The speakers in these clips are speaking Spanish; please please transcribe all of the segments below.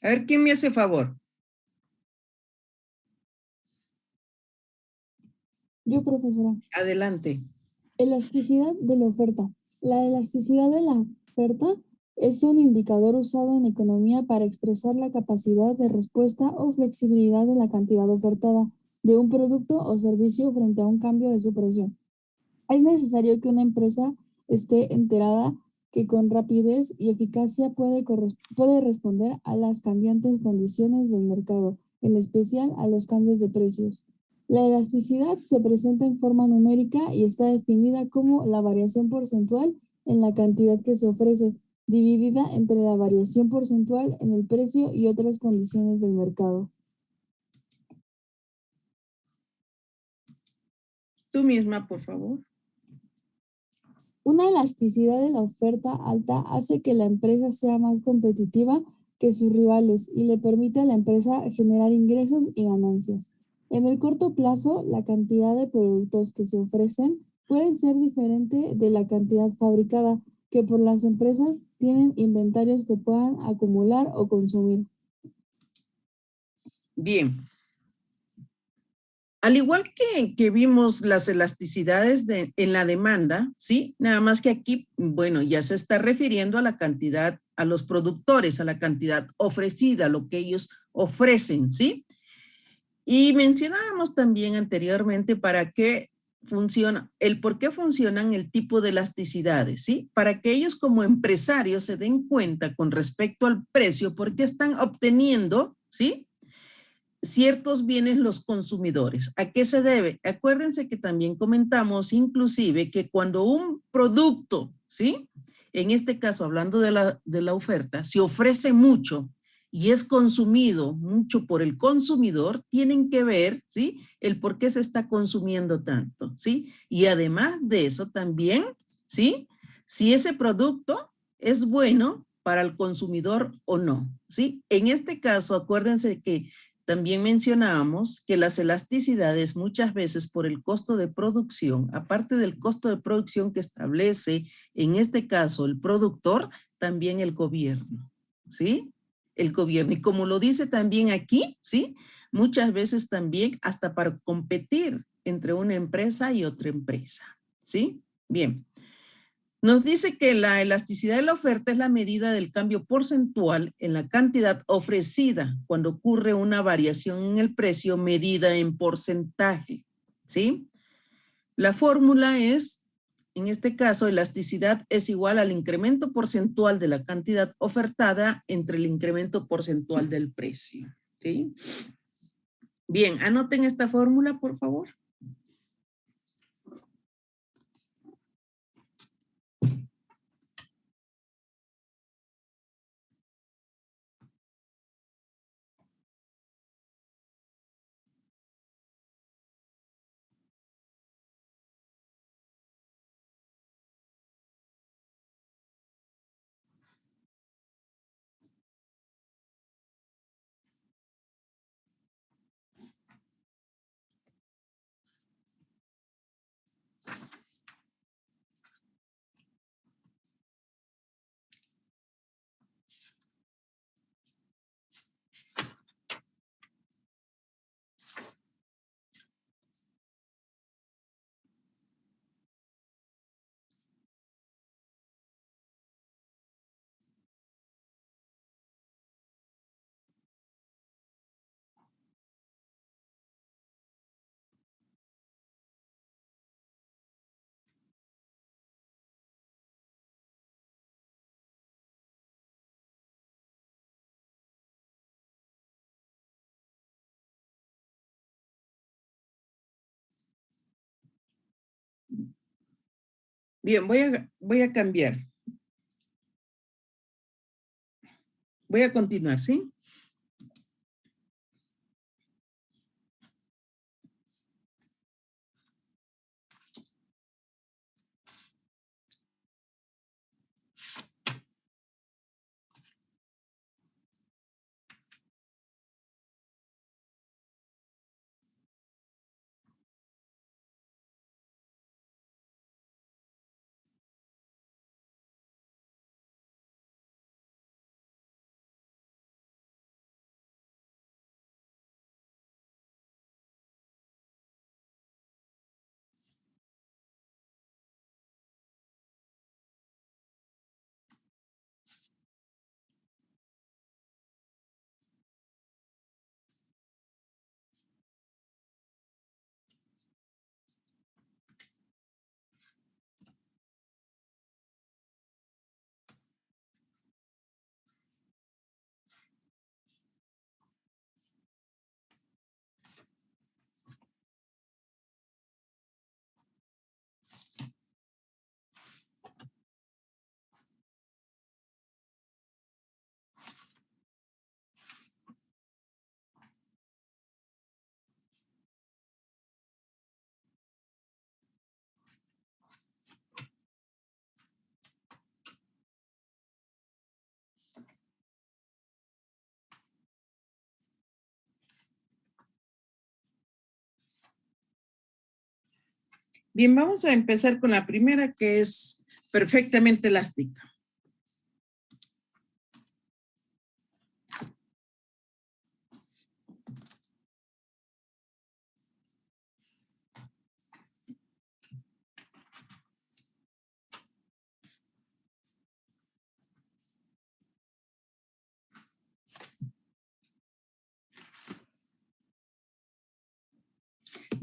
A ver, ¿quién me hace favor? Yo, profesora. Adelante. Elasticidad de la oferta. La elasticidad de la oferta es un indicador usado en economía para expresar la capacidad de respuesta o flexibilidad de la cantidad ofertada de un producto o servicio frente a un cambio de su precio. Es necesario que una empresa esté enterada que con rapidez y eficacia puede responder a las cambiantes condiciones del mercado, en especial a los cambios de precios. La elasticidad se presenta en forma numérica y está definida como la variación porcentual en la cantidad que se ofrece, dividida entre la variación porcentual en el precio y otras condiciones del mercado. Tú misma, por favor. Una elasticidad de la oferta alta hace que la empresa sea más competitiva que sus rivales y le permite a la empresa generar ingresos y ganancias. En el corto plazo, la cantidad de productos que se ofrecen puede ser diferente de la cantidad fabricada, que por las empresas tienen inventarios que puedan acumular o consumir. Bien. Al igual que vimos las elasticidades en la demanda, ¿sí? Nada más que aquí, bueno, ya se está refiriendo a la cantidad, a los productores, a la cantidad ofrecida, lo que ellos ofrecen, ¿sí? Y mencionábamos también anteriormente para qué funciona, el por qué funcionan el tipo de elasticidades, ¿sí? Para que ellos como empresarios se den cuenta con respecto al precio, por qué están obteniendo, ¿sí? Ciertos bienes los consumidores. ¿A qué se debe? Acuérdense que también comentamos inclusive que cuando un producto, ¿sí? En este caso, hablando de la oferta, se ofrece mucho y es consumido mucho por el consumidor, tienen que ver, ¿sí? El por qué se está consumiendo tanto, ¿sí? Y además de eso también, ¿sí? Si ese producto es bueno para el consumidor o no, ¿sí? En este caso, acuérdense que también mencionábamos que las elasticidades muchas veces por el costo de producción, aparte del costo de producción que establece, en este caso, el productor, también el gobierno, ¿sí? El gobierno. Y como lo dice también aquí, ¿sí? Muchas veces también hasta para competir entre una empresa y otra empresa, ¿sí? Bien. Nos dice que la elasticidad de la oferta es la medida del cambio porcentual en la cantidad ofrecida cuando ocurre una variación en el precio medida en porcentaje, ¿sí? La fórmula es, en este caso, elasticidad es igual al incremento porcentual de la cantidad ofertada entre el incremento porcentual del precio, ¿sí? Bien, anoten esta fórmula, por favor. Bien, voy a cambiar. Voy a continuar, ¿sí? Bien, vamos a empezar con la primera, que es perfectamente elástica.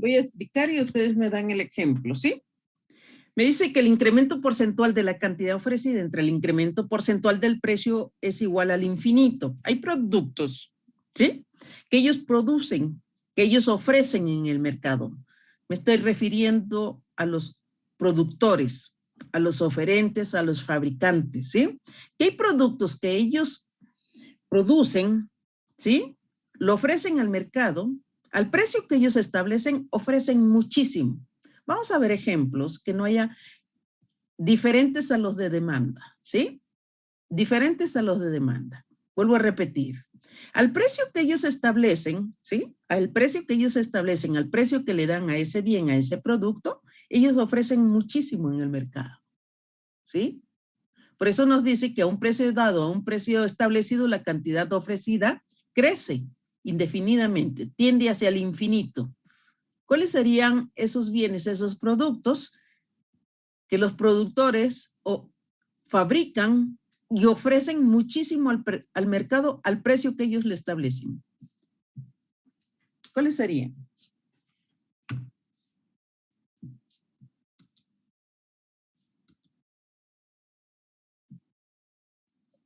Voy a explicar y ustedes me dan el ejemplo, ¿sí? Me dice que el incremento porcentual de la cantidad ofrecida entre el incremento porcentual del precio es igual al infinito. Hay productos, ¿sí? Que ellos producen, que ellos ofrecen en el mercado. Me estoy refiriendo a los productores, a los oferentes, a los fabricantes, ¿sí? Que hay productos que ellos producen, ¿sí? Lo ofrecen al mercado, al precio que ellos establecen, ofrecen muchísimo. Vamos a ver ejemplos que no haya diferentes a los de demanda, ¿sí? Diferentes a los de demanda. Vuelvo a repetir. Al precio que ellos establecen, ¿sí? Al precio que ellos establecen, al precio que le dan a ese bien, a ese producto, ellos ofrecen muchísimo en el mercado, ¿sí? Por eso nos dice que a un precio dado, a un precio establecido, la cantidad ofrecida crece indefinidamente, tiende hacia el infinito. ¿Cuáles serían esos bienes, esos productos que los productores fabrican y ofrecen muchísimo al mercado al precio que ellos le establecen? ¿Cuáles serían?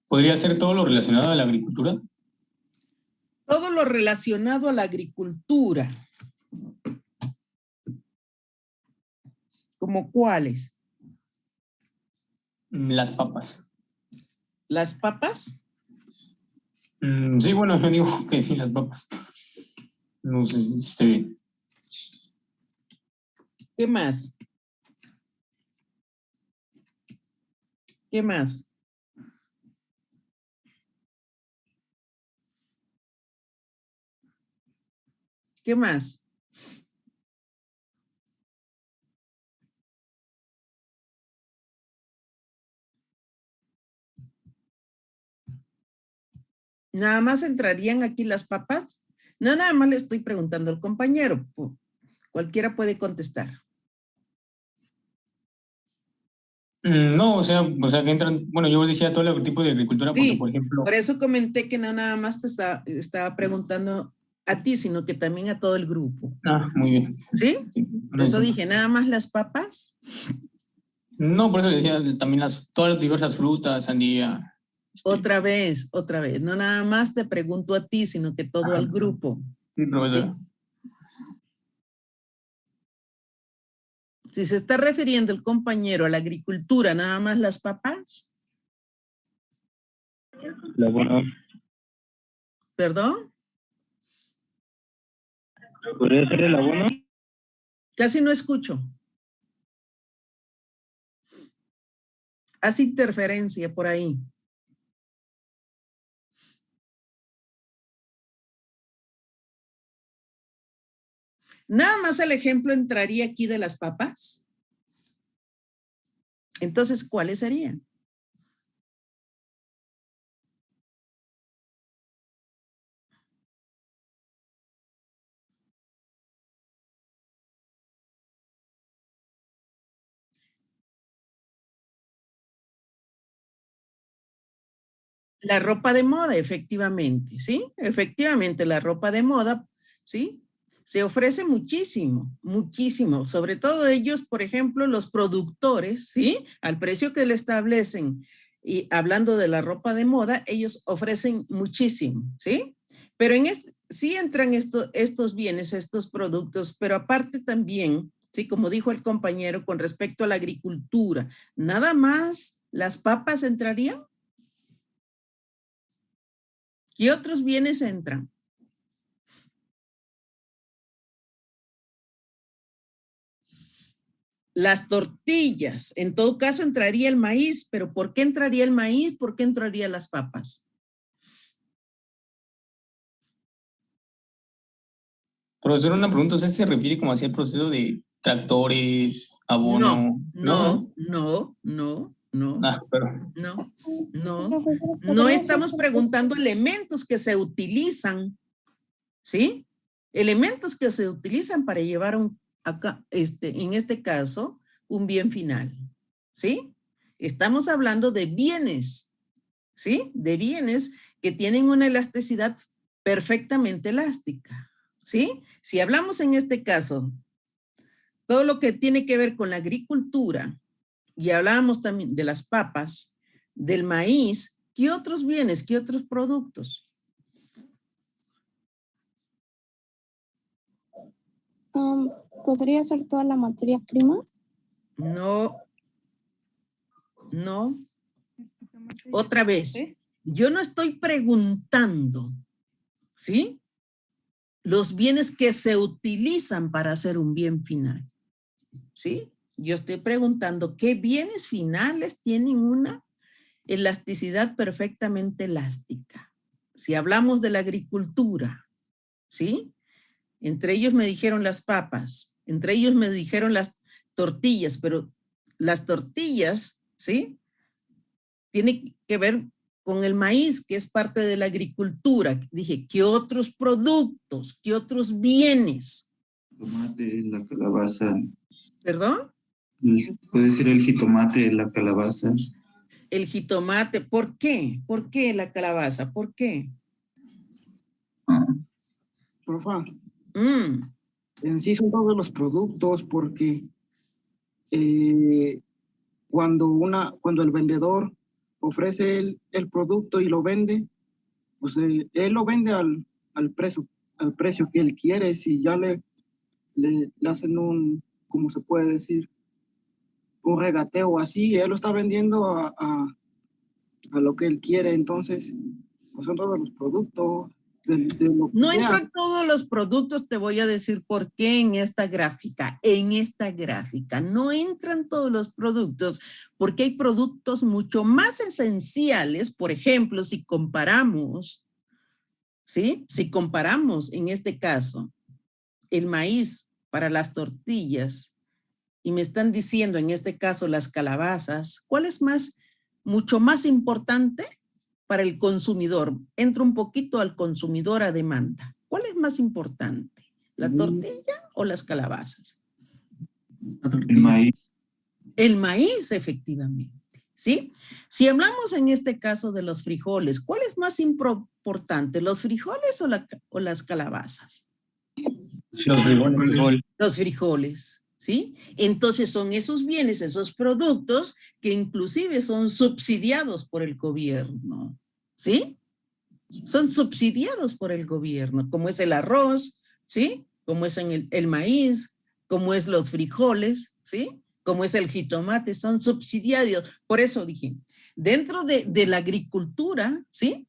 ¿Podría ser todo lo relacionado a la agricultura? Todo lo relacionado a la agricultura. ¿Como cuáles? Las papas. ¿Las papas? Sí, bueno, yo digo que sí, las papas. No sé si esté bien. ¿Qué más? ¿Qué más? ¿Qué más? ¿Nada más entrarían aquí las papas? No, nada más le estoy preguntando al compañero. Cualquiera puede contestar. No, o sea que entran, bueno, yo decía todo el tipo de agricultura porque, Sí, por ejemplo, por eso comenté que no nada más te estaba preguntando a ti, sino que también a todo el grupo. muy bien. ¿Sí? Sí, Por eso dije, nada más las papas. no, por eso decía también todas las diversas frutas, sandía. Otra vez. No nada más te pregunto a ti, sino que todo al grupo. Sí, profesora. ¿Sí? Si se está refiriendo el compañero a la agricultura, nada más las papas. El abono. ¿Perdón? ¿Podría ser el abono? Casi no escucho. Hace interferencia por ahí. Nada más el ejemplo entraría aquí de las papas. Entonces, ¿cuáles serían? La ropa de moda, efectivamente, ¿sí? Efectivamente, la ropa de moda, ¿sí? Se ofrece muchísimo, muchísimo. Sobre todo ellos, por ejemplo, los productores, ¿sí? Al precio que le establecen, y hablando de la ropa de moda, ellos ofrecen muchísimo, ¿sí? Pero sí entran estos bienes, estos productos, pero aparte también, ¿sí? Como dijo el compañero, con respecto a la agricultura, nada más las papas entrarían. ¿Qué otros bienes entran? Las tortillas. En todo caso entraría el maíz, pero ¿por qué entraría el maíz? ¿Por qué entraría las papas? Profesor, una pregunta, ¿usted se refiere como hacia el proceso de tractores, No, abono. no. Pero No, Profesor, no ¿podría estamos ser- preguntando elementos que se utilizan, ¿sí? Elementos que se utilizan para llevar en este caso, un bien final, ¿sí? Estamos hablando de bienes, ¿sí? De bienes que tienen una elasticidad perfectamente elástica, ¿sí? Si hablamos en este caso, todo lo que tiene que ver con la agricultura, y hablábamos también de las papas, del maíz, ¿qué otros bienes, qué otros productos? ¿Podría ser toda la materia prima? No, otra vez, yo no estoy preguntando, ¿sí? Los bienes que se utilizan para hacer un bien final, ¿sí? Yo estoy preguntando qué bienes finales tienen una elasticidad perfectamente elástica. Si hablamos de la agricultura, ¿sí? Entre ellos me dijeron las papas, entre ellos me dijeron las tortillas, pero las tortillas, ¿sí? Tiene que ver con el maíz, que es parte de la agricultura. Dije, ¿qué otros productos, qué otros bienes? Tomate, la calabaza. ¿Perdón? Puede ser el jitomate, la calabaza. El jitomate, ¿por qué? ¿Por qué la calabaza? ¿Por qué? Profa, Mm, en sí son todos los productos porque cuando el vendedor ofrece el producto y lo vende, pues él lo vende al precio que él quiere. Si ya le hacen ¿cómo se puede decir? Un regateo así, él lo está vendiendo a lo que él quiere. Entonces, pues son todos los productos de lo que No sea. entran todos los productos, te voy a decir por qué en esta gráfica. En esta gráfica no entran todos los productos porque hay productos mucho más esenciales. Por ejemplo, si comparamos, ¿sí? Si comparamos en este caso el maíz para las tortillas y me están diciendo en este caso las calabazas, ¿cuál es mucho más importante para el consumidor? Entra un poquito al consumidor a demanda. ¿Cuál es más importante? ¿La tortilla o las calabazas? El maíz. El maíz, efectivamente, ¿sí? Si hablamos en este caso de los frijoles, ¿cuál es más importante? ¿Los frijoles o las calabazas? los frijoles. Los frijoles, ¿sí? Entonces son esos bienes, esos productos que inclusive son subsidiados por el gobierno, ¿sí? Son subsidiados por el gobierno, como es el arroz, ¿sí? Como es el maíz, como es los frijoles, ¿sí? Como es el jitomate, son subsidiados. Por eso dije, dentro de la agricultura, ¿sí?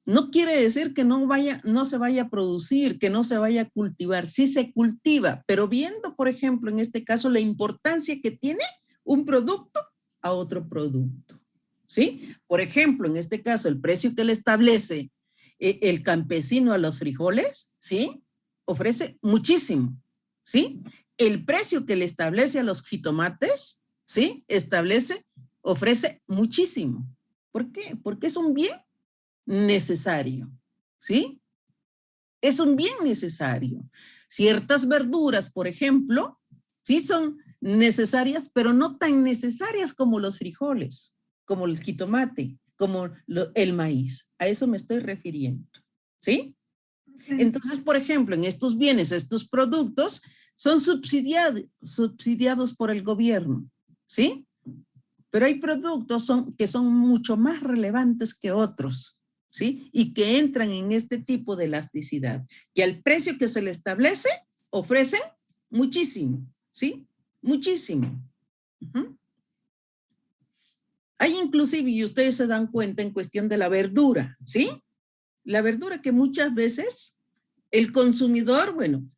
No quiere decir que no se vaya a producir, que no se vaya a cultivar. Sí se cultiva, pero viendo, por ejemplo, en este caso, la importancia que tiene un producto a otro producto, ¿sí? Por ejemplo, en este caso, el precio que le establece el campesino a los frijoles, ¿sí? Ofrece muchísimo, ¿sí? El precio que le establece a los jitomates, ¿sí? Ofrece muchísimo. ¿Por qué? Porque es un bien necesario, ¿sí? Es un bien necesario. Ciertas verduras, por ejemplo, sí son necesarias, pero no tan necesarias como los frijoles, como el jitomate, como el maíz. A eso me estoy refiriendo, ¿sí? Entonces, por ejemplo, en estos bienes, estos productos son subsidiados por el gobierno, ¿sí? Pero hay productos que son mucho más relevantes que otros, ¿sí? Y que entran en este tipo de elasticidad, que al precio que se le establece, ofrecen muchísimo, ¿sí? Muchísimo. Hay inclusive, y ustedes se dan cuenta en cuestión de la verdura, ¿sí? La verdura que muchas veces el consumidor, bueno,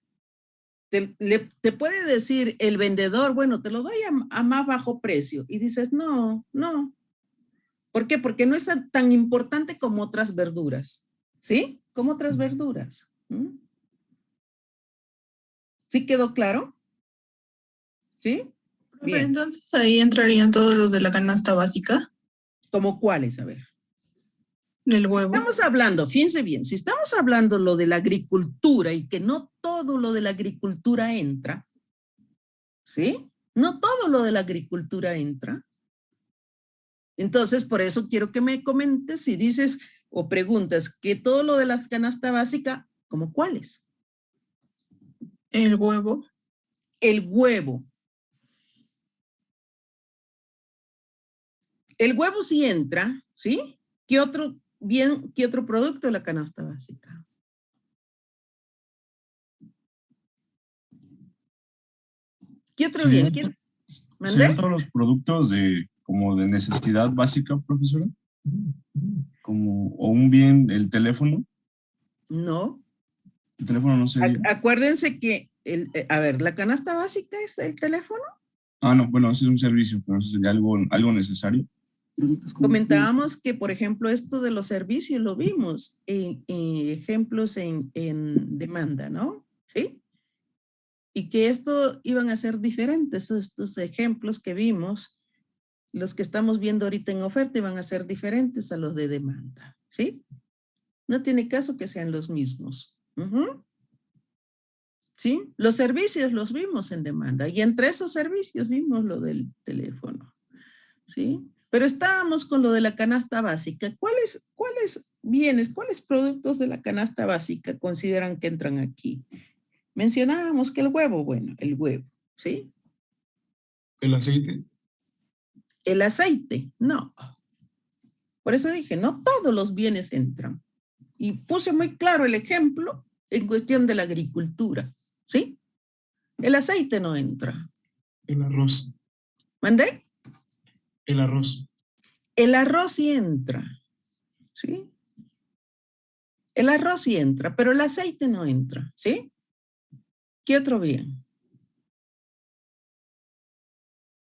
te puede decir el vendedor, bueno, te lo doy a más bajo precio. Y dices, no. ¿Por qué? Porque no es tan importante como otras verduras, ¿sí? Como otras verduras. ¿Sí quedó claro? ¿Sí? Profe, Bien. entonces ahí entrarían todos los de la canasta básica, ¿Cómo cuáles? A ver. del Si huevo. estamos hablando, fíjense bien, si estamos hablando lo de la agricultura y que no todo lo de la agricultura entra, ¿sí? No todo lo de la agricultura entra. Entonces, por eso quiero que me comentes si dices o preguntas que todo lo de la canasta básica, ¿cómo cuáles? El huevo, El huevo. El huevo sí entra, ¿sí? ¿Qué otro producto de la canasta básica? ¿Qué otro bien? ¿Mandé? ¿Serían todos los productos como de necesidad básica, profesora? O un bien, el teléfono. No. El teléfono no sería. Acuérdense que, a ver, la canasta básica es el teléfono. Ah, no, bueno, ese es un servicio, pero eso sería algo necesario. Comentábamos que, por ejemplo, esto de los servicios lo vimos en ejemplos en demanda, ¿no? ¿Sí? Y que esto iban a ser diferentes, estos ejemplos que vimos, los que estamos viendo ahorita en oferta iban a ser diferentes a los de demanda, ¿sí? No tiene caso que sean los mismos. ¿Sí? Los servicios los vimos en demanda y entre esos servicios vimos lo del teléfono, ¿sí? Pero estábamos con lo de la canasta básica. ¿Cuáles bienes, cuáles productos de la canasta básica consideran que entran aquí? Mencionábamos que el huevo, bueno, el huevo, ¿sí? ¿El aceite? El aceite, no. Por eso dije, no todos los bienes entran. Y puse muy claro el ejemplo en cuestión de la agricultura, ¿sí? El aceite no entra. El arroz. ¿Mandé? El arroz. El arroz sí entra, ¿sí? El arroz sí entra, pero el aceite no entra, ¿sí? ¿Qué otro bien?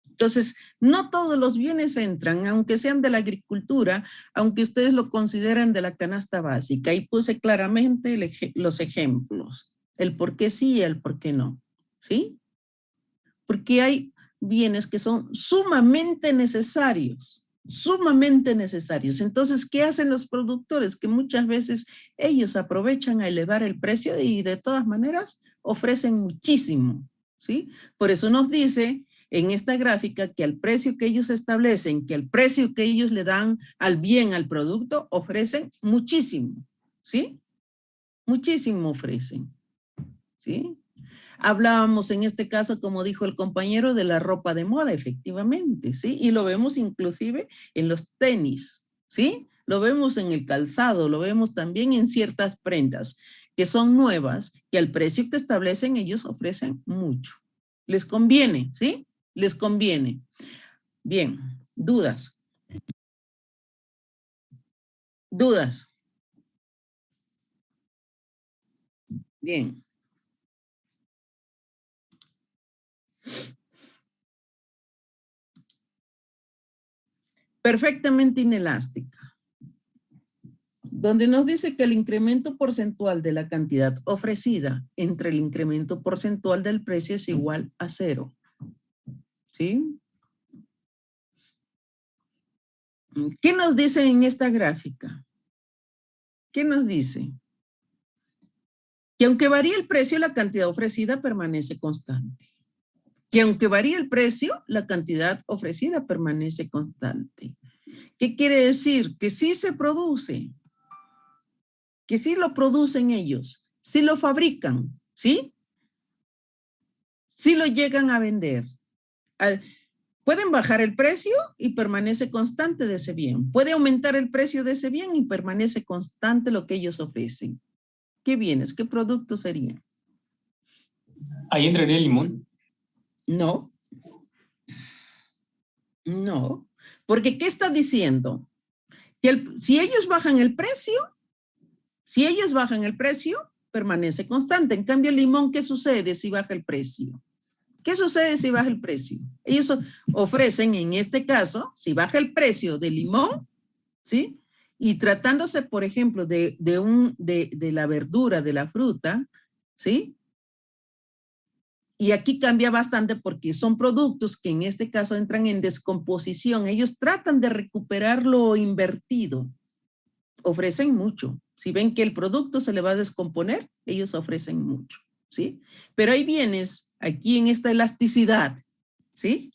Entonces, no todos los bienes entran, aunque sean de la agricultura, aunque ustedes lo consideren de la canasta básica. Y puse claramente los ejemplos, el por qué sí y el por qué no, ¿sí? Porque hay bienes que son sumamente necesarios, sumamente necesarios. Entonces, ¿qué hacen los productores? Que muchas veces ellos aprovechan a elevar el precio y de todas maneras ofrecen muchísimo, ¿sí? Por eso nos dice en esta gráfica que al precio que ellos establecen, que al precio que ellos le dan al bien, al producto, ofrecen muchísimo, ¿sí? Muchísimo ofrecen, ¿sí? Hablábamos en este caso, como dijo el compañero, de la ropa de moda, efectivamente, ¿sí? Y lo vemos inclusive en los tenis, ¿sí? Lo vemos en el calzado, lo vemos también en ciertas prendas que son nuevas, que al precio que establecen ellos ofrecen mucho. Les conviene, ¿sí? Les conviene. Bien, dudas. Dudas. Bien. Perfectamente inelástica. Donde nos dice que el incremento porcentual de la cantidad ofrecida entre el incremento porcentual del precio es igual a 0. ¿Sí? ¿Qué nos dice en esta gráfica? ¿Qué nos dice? Que aunque varíe el precio, la cantidad ofrecida permanece constante. Que aunque varíe el precio, la cantidad ofrecida permanece constante. ¿Qué quiere decir? Que sí se produce, que sí lo producen ellos, sí lo fabrican, ¿sí? Sí lo llegan a vender. Pueden bajar el precio y permanece constante de ese bien. Puede aumentar el precio de ese bien y permanece constante lo que ellos ofrecen. ¿Qué bienes? ¿Qué productos serían? Ahí entraría el limón. No. No. Porque ¿qué está diciendo? Que si ellos bajan el precio, permanece constante. En cambio, el limón, ¿qué sucede si baja el precio? ¿Qué sucede si baja el precio? Ellos ofrecen, en este caso, si baja el precio del limón, ¿sí? Y tratándose, por ejemplo, de la verdura, de la fruta, ¿sí? Y aquí cambia bastante porque son productos que en este caso entran en descomposición. Ellos tratan de recuperar lo invertido. Ofrecen mucho. Si ven que el producto se le va a descomponer, ellos ofrecen mucho, ¿sí? Pero hay bienes aquí en esta elasticidad, ¿sí?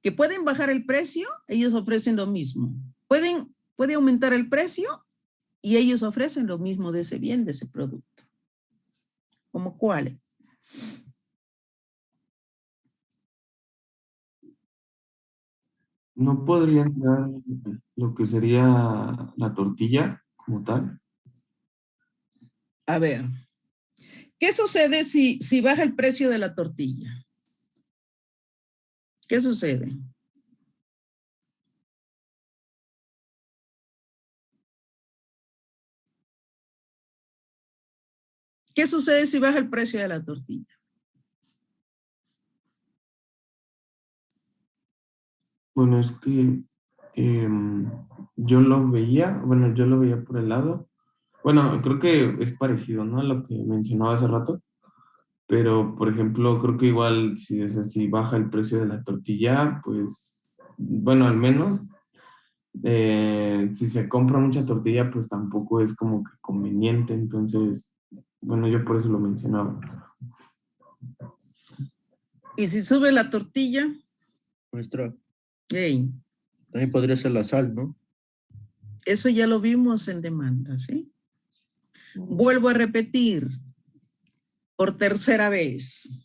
Que pueden bajar el precio, ellos ofrecen lo mismo. Puede aumentar el precio y ellos ofrecen lo mismo de ese bien, de ese producto. ¿Cómo cuáles? ¿No podría entrar lo que sería la tortilla como tal? A ver, ¿qué sucede si baja el precio de la tortilla? ¿Qué sucede? ¿Qué sucede si baja el precio de la tortilla? Bueno, es que yo lo veía por el lado. Bueno, creo que es parecido, ¿no? A lo que mencionaba hace rato. Pero, por ejemplo, creo que igual si baja el precio de la tortilla, pues, bueno, al menos si se compra mucha tortilla, pues tampoco es como que conveniente. Entonces, bueno, yo por eso lo mencionaba. ¿Y si sube la tortilla? Maestra, Hey, también podría ser la sal, ¿no? eso ya lo vimos en demanda, ¿sí? Vuelvo a repetir por tercera vez.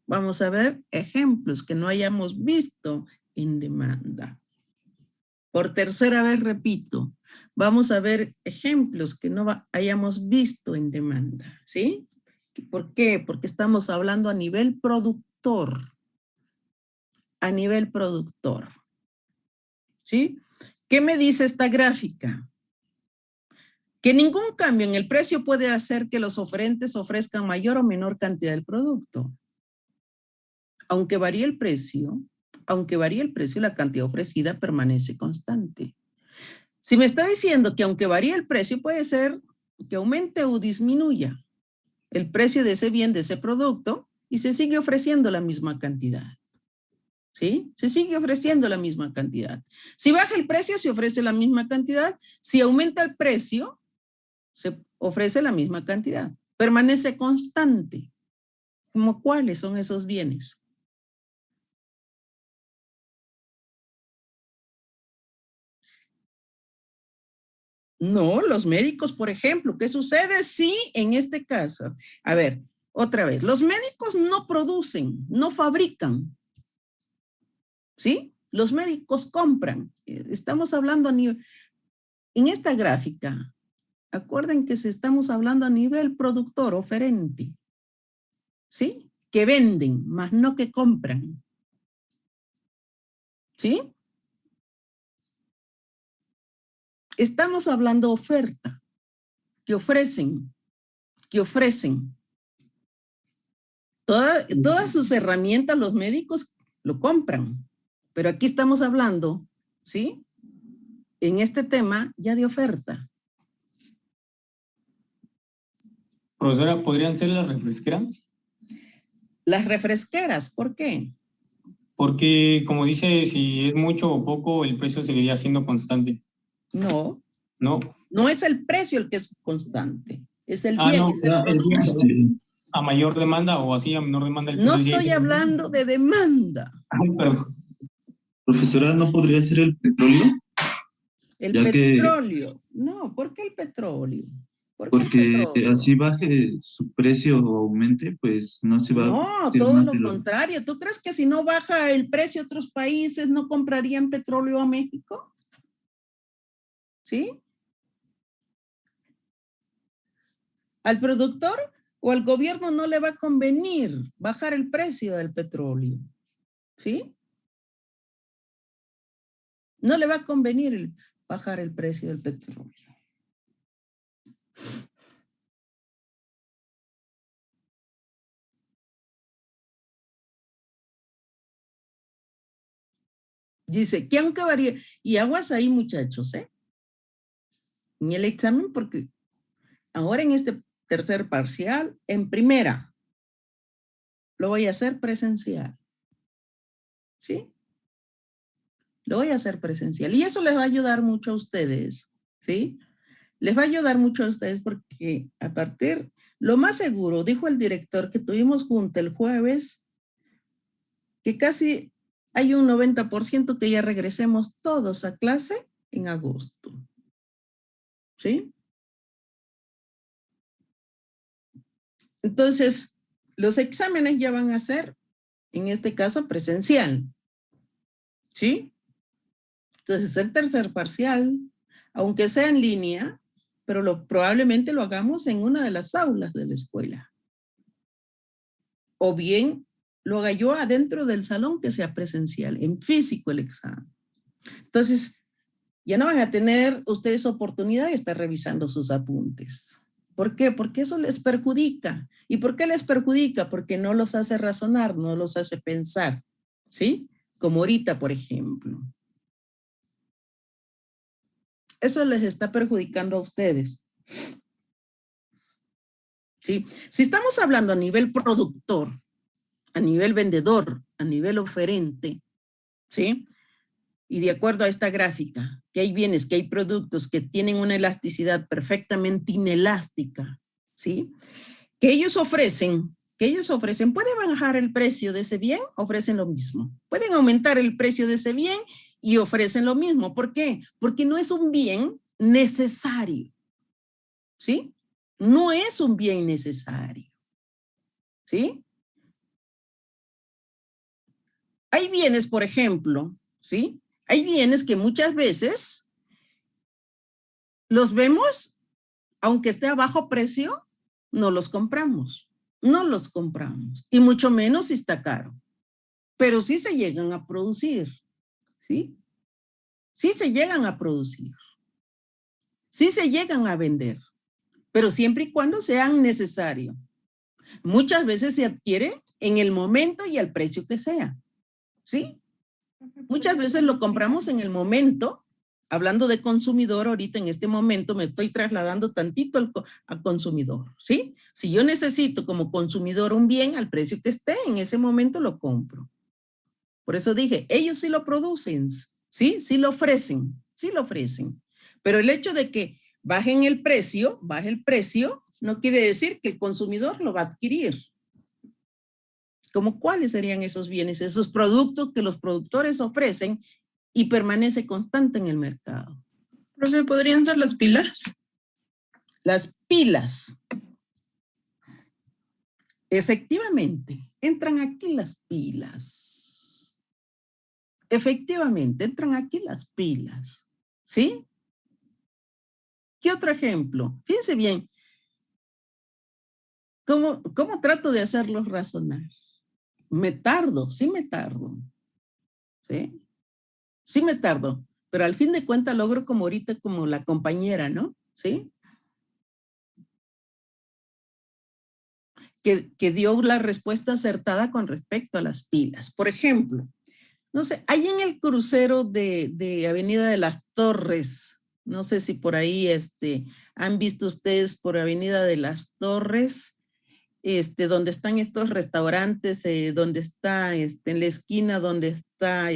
Vamos a ver ejemplos que no hayamos visto en demanda. Por tercera vez repito, vamos a ver ejemplos que no hayamos visto en demanda, ¿sí? ¿Por qué? Porque estamos hablando a nivel productor. A nivel productor. ¿Sí? ¿Qué me dice esta gráfica? Que ningún cambio en el precio puede hacer que los oferentes ofrezcan mayor o menor cantidad del producto. Aunque varíe el precio, la cantidad ofrecida permanece constante. Si me está diciendo que aunque varíe el precio, puede ser que aumente o disminuya el precio de ese bien, de ese producto, y se sigue ofreciendo la misma cantidad. ¿Sí? Se sigue ofreciendo la misma cantidad. Si baja el precio, se ofrece la misma cantidad. Si aumenta el precio, se ofrece la misma cantidad. Permanece constante. ¿Cómo cuáles son esos bienes? No, los médicos, por ejemplo. ¿Qué sucede si en este caso? A ver, otra vez. Los médicos no producen, no fabrican. ¿Sí? Los médicos compran. Estamos hablando a nivel... En esta gráfica, acuerden que estamos hablando a nivel productor, oferente. ¿Sí? Que venden, más no que compran. ¿Sí? Estamos hablando oferta, que ofrecen. Todas sus herramientas los médicos lo compran. Pero aquí estamos hablando, ¿sí? En este tema ya de oferta. Profesora, ¿podrían ser las refresqueras? Las refresqueras, ¿por qué? Porque, como dice, si es mucho o poco, el precio seguiría siendo constante. No. No. No es el precio el que es constante. Es el bien, No, es el producto. a mayor demanda o así a menor demanda. No estoy hablando de demanda. Perdón. Profesora, ¿no podría ser el petróleo? El Ya petróleo. No, ¿por qué el petróleo? Porque así baje su precio o aumente, pues no se va a... No, todo lo contrario. ¿Tú crees que si no baja el precio otros países no comprarían petróleo a México? ¿Sí? Al productor o al gobierno no le va a convenir bajar el precio del petróleo. ¿Sí? No le va a convenir bajar el precio del petróleo. Dice que aunque varíe, y aguas ahí muchachos, en el examen, porque ahora en este tercer parcial, en primera, lo voy a hacer presencial. ¿Sí? Lo voy a hacer presencial. Y eso les va a ayudar mucho a ustedes. ¿Sí? Les va a ayudar mucho a ustedes porque a partir, lo más seguro, dijo el director que tuvimos junta el jueves, que casi hay un 90% que ya regresemos todos a clase en agosto. ¿Sí? Entonces, los exámenes ya van a ser, en este caso, presencial. ¿Sí? Entonces, el tercer parcial, aunque sea en línea, pero probablemente lo hagamos en una de las aulas de la escuela. O bien lo haga yo adentro del salón que sea presencial, en físico el examen. Entonces, ya no van a tener ustedes oportunidad de estar revisando sus apuntes. ¿Por qué? Porque eso les perjudica. ¿Y por qué les perjudica? Porque no los hace razonar, no los hace pensar. ¿Sí? Como ahorita, por ejemplo. Eso les está perjudicando a ustedes. ¿Sí? Si estamos hablando a nivel productor, a nivel vendedor, a nivel oferente, ¿sí? Y de acuerdo a esta gráfica, que hay bienes, que hay productos que tienen una elasticidad perfectamente inelástica, ¿sí? Que ellos ofrecen, pueden bajar el precio de ese bien, ofrecen lo mismo. Pueden aumentar el precio de ese bien y ofrecen lo mismo. ¿Por qué? Porque no es un bien necesario, ¿sí? No es un bien necesario, ¿sí? Hay bienes, por ejemplo, ¿sí? Hay bienes que muchas veces los vemos, aunque esté a bajo precio, no los compramos. No los compramos. Y mucho menos si está caro. Pero sí se llegan a producir, ¿sí? Sí se llegan a producir. Sí se llegan a vender. Pero siempre y cuando sean necesarios. Muchas veces se adquiere en el momento y al precio que sea, ¿sí? Muchas veces lo compramos en el momento, hablando de consumidor, ahorita en este momento me estoy trasladando tantito al consumidor, ¿sí? Si yo necesito como consumidor un bien al precio que esté, en ese momento lo compro. Por eso dije, ellos sí lo producen, ¿sí? Sí lo ofrecen. Pero el hecho de que baje el precio, no quiere decir que el consumidor lo va a adquirir. ¿Cómo cuáles serían esos bienes, esos productos que los productores ofrecen y permanece constante en el mercado? Profe, ¿podrían ser las pilas? Las pilas. Efectivamente, entran aquí las pilas. Efectivamente, entran aquí las pilas. ¿Sí? ¿Qué otro ejemplo? Fíjense bien. ¿Cómo trato de hacerlos razonar? Me tardo. ¿Sí? Sí me tardo, pero al fin de cuentas logro como ahorita como la compañera, ¿no? ¿Sí? Que dio la respuesta acertada con respecto a las pilas. Por ejemplo, no sé, hay en el crucero de Avenida de las Torres, no sé si por ahí han visto ustedes por Avenida de las Torres, donde están estos restaurantes, donde está en la esquina donde está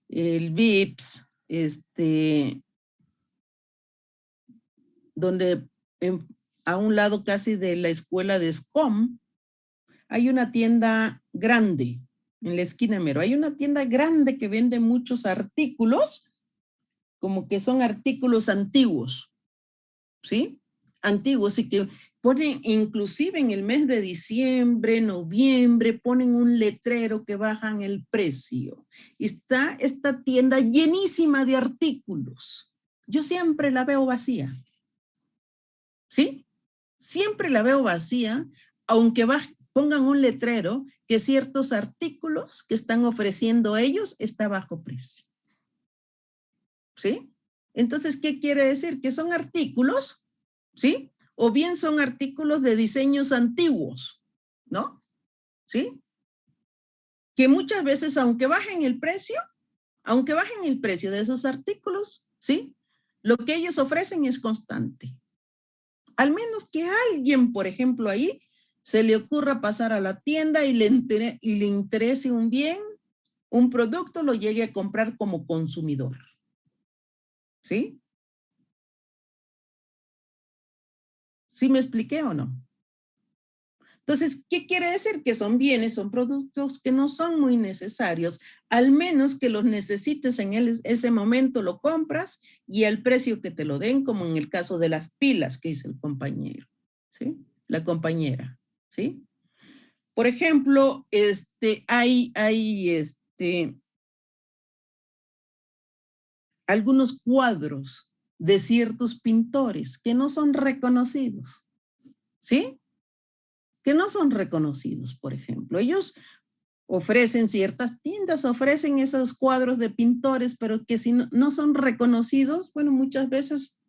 el Vips, donde a un lado casi de la escuela de SCOM, hay una tienda grande en la esquina mero. Hay una tienda grande que vende muchos artículos, como que son artículos antiguos, ¿sí? Antiguos y que ponen inclusive en el mes de diciembre, noviembre, ponen un letrero que bajan el precio. Está esta tienda llenísima de artículos. Yo siempre la veo vacía. ¿Sí? Siempre la veo vacía, aunque pongan un letrero que ciertos artículos que están ofreciendo ellos está bajo precio. ¿Sí? Entonces, ¿qué quiere decir? Que son artículos, ¿sí? O bien son artículos de diseños antiguos, ¿no? ¿Sí? Que muchas veces, aunque bajen el precio de esos artículos, ¿sí? Lo que ellos ofrecen es constante. Al menos que alguien, por ejemplo, ahí se le ocurra pasar a la tienda y le interese un bien, un producto, lo llegue a comprar como consumidor. ¿Sí? ¿Sí me expliqué o no? Entonces, ¿qué quiere decir? Que son bienes, son productos que no son muy necesarios, al menos que los necesites en ese momento, lo compras y el precio que te lo den, como en el caso de las pilas que dice el compañero, ¿sí? La compañera, ¿sí? Por ejemplo, hay algunos cuadros de ciertos pintores que no son reconocidos, ¿sí? Que no son reconocidos, por ejemplo. Ellos ofrecen, ciertas tiendas ofrecen esos cuadros de pintores, pero que si no son reconocidos, bueno, muchas veces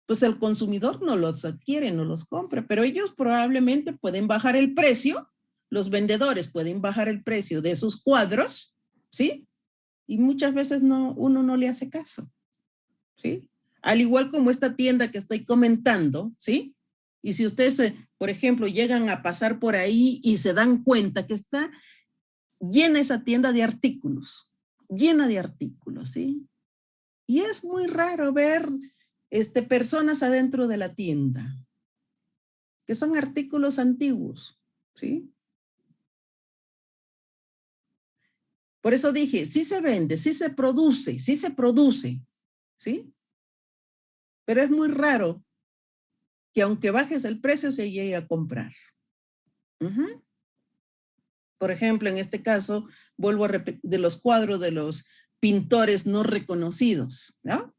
pues el consumidor no los adquiere, no los compra, pero ellos probablemente pueden bajar el precio, los vendedores pueden bajar el precio de esos cuadros, ¿sí? Y muchas veces uno no le hace caso, ¿sí? Al igual como esta tienda que estoy comentando, ¿sí? Y si ustedes, por ejemplo, llegan a pasar por ahí y se dan cuenta que está llena esa tienda de artículos, llena de artículos, ¿sí? Y es muy raro ver personas adentro de la tienda, que son artículos antiguos, ¿sí? Por eso dije, sí se vende, sí se produce, ¿sí? Pero es muy raro que aunque bajes el precio se llegue a comprar. Por ejemplo, en este caso, vuelvo a repetir, de los cuadros de los pintores no reconocidos, ¿no?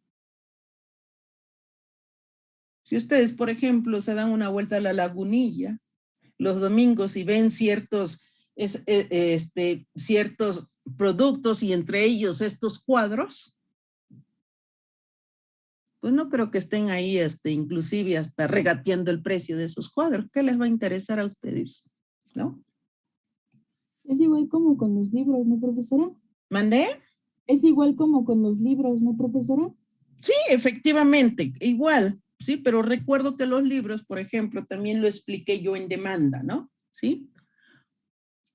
Si ustedes, por ejemplo, se dan una vuelta a la Lagunilla los domingos y ven ciertos productos y entre ellos estos cuadros, pues no creo que estén ahí inclusive hasta regateando el precio de esos cuadros. ¿Qué les va a interesar a ustedes? ¿No? Es igual como con los libros, ¿no, profesora? ¿Mandé? Es igual como con los libros, ¿no, profesora? Sí, efectivamente, igual, sí, pero recuerdo que los libros, por ejemplo, también lo expliqué yo en demanda, ¿no? Sí.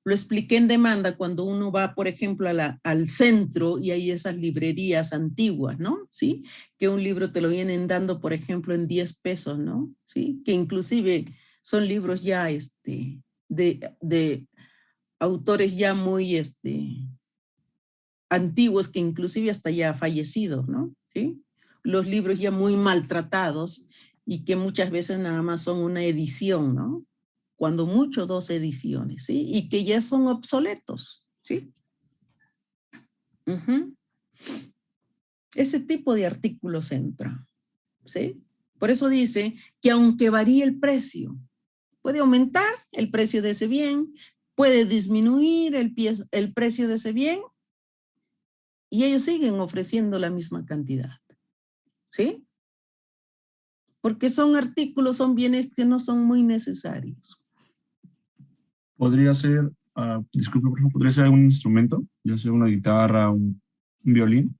Lo expliqué en demanda cuando uno va, por ejemplo, al centro y hay esas librerías antiguas, ¿no? Sí, que un libro te lo vienen dando, por ejemplo, en 10 pesos, ¿no? Sí, que inclusive son libros ya, de autores ya muy, antiguos, que inclusive hasta ya fallecidos, ¿no? Sí, los libros ya muy maltratados y que muchas veces nada más son una edición, ¿no? Cuando mucho 2 ediciones, ¿sí? Y que ya son obsoletos, ¿sí? Ese tipo de artículos entra, ¿sí? Por eso dice que aunque varíe el precio, puede aumentar el precio de ese bien, puede disminuir el precio de ese bien y ellos siguen ofreciendo la misma cantidad, ¿sí? Porque son artículos, son bienes que no son muy necesarios. Podría ser, disculpe, por favor, podría ser algún instrumento, ya sea una guitarra, un violín.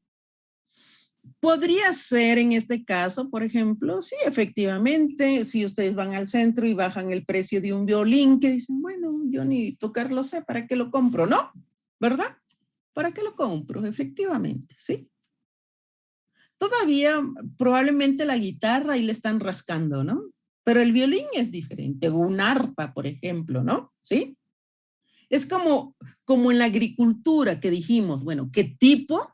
Podría ser en este caso, por ejemplo, sí, efectivamente, si ustedes van al centro y bajan el precio de un violín, que dicen, bueno, yo ni tocarlo sé, ¿para qué lo compro? ¿No? ¿Verdad? ¿Para qué lo compro? Efectivamente, sí. Todavía probablemente la guitarra ahí le están rascando, ¿no? Pero el violín es diferente, o un arpa, por ejemplo, ¿no? ¿Sí? Es como en la agricultura que dijimos, bueno, ¿qué tipo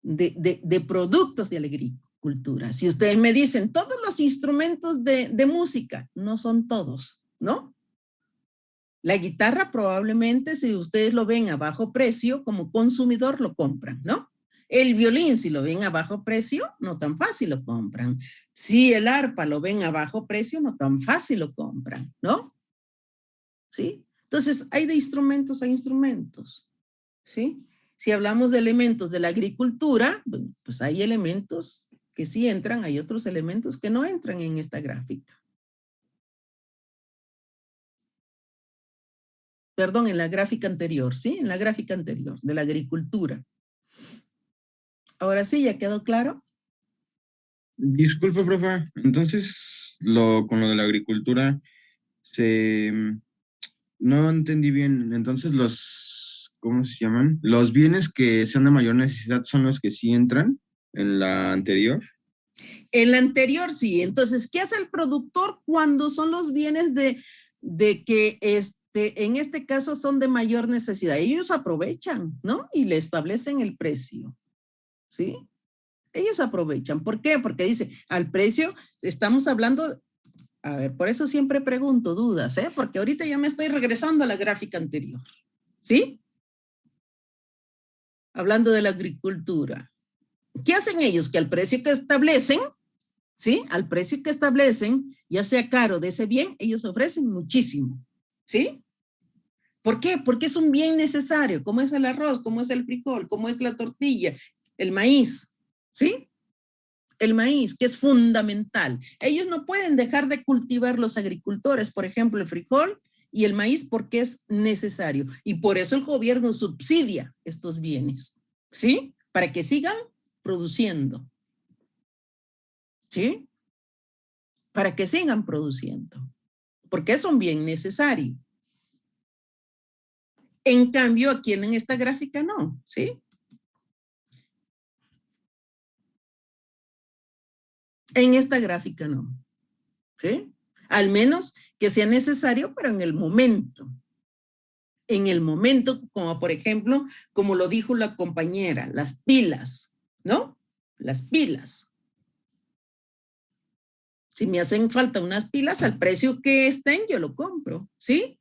de productos de la agricultura? Si ustedes me dicen, todos los instrumentos de música, no son todos, ¿no? La guitarra probablemente, si ustedes lo ven a bajo precio, como consumidor lo compran, ¿no? El violín, si lo ven a bajo precio, no tan fácil lo compran. Si el arpa lo ven a bajo precio, no tan fácil lo compran, ¿no? ¿Sí? Entonces, hay de instrumentos a instrumentos, ¿sí? Si hablamos de elementos de la agricultura, pues hay elementos que sí entran, hay otros elementos que no entran en esta gráfica. Perdón, en la gráfica anterior, ¿sí? En la gráfica anterior, de la agricultura. Ahora sí, ¿ya quedó claro? Disculpe, profe. Entonces, con lo de la agricultura, no entendí bien. Entonces ¿cómo se llaman? Los bienes que sean de mayor necesidad son los que sí entran en la anterior. En la anterior sí. Entonces, ¿qué hace el productor cuando son los bienes de que en este caso son de mayor necesidad? Ellos aprovechan, ¿no? Y le establecen el precio, ¿sí? Ellos aprovechan. ¿Por qué? Porque dice, al precio, estamos hablando, a ver, por eso siempre pregunto dudas, ¿eh? Porque ahorita ya me estoy regresando a la gráfica anterior, ¿sí? Hablando de la agricultura. ¿Qué hacen ellos? Que al precio que establecen, ¿sí? Al precio que establecen, ya sea caro de ese bien, ellos ofrecen muchísimo, ¿sí? ¿Por qué? Porque es un bien necesario, como es el arroz, como es el frijol, como es la tortilla, el maíz, ¿sí? El maíz, que es fundamental. Ellos no pueden dejar de cultivar los agricultores, por ejemplo, el frijol y el maíz, porque es necesario. Y por eso el gobierno subsidia estos bienes, ¿sí? Para que sigan produciendo, ¿sí? Para que sigan produciendo, porque es un bien necesario. En cambio, aquí en esta gráfica no, ¿sí? En esta gráfica no, ¿sí? Al menos que sea necesario, pero en el momento. En el momento, como por ejemplo, como lo dijo la compañera, las pilas, ¿no? Las pilas. Si me hacen falta unas pilas al precio que estén, yo lo compro, ¿sí?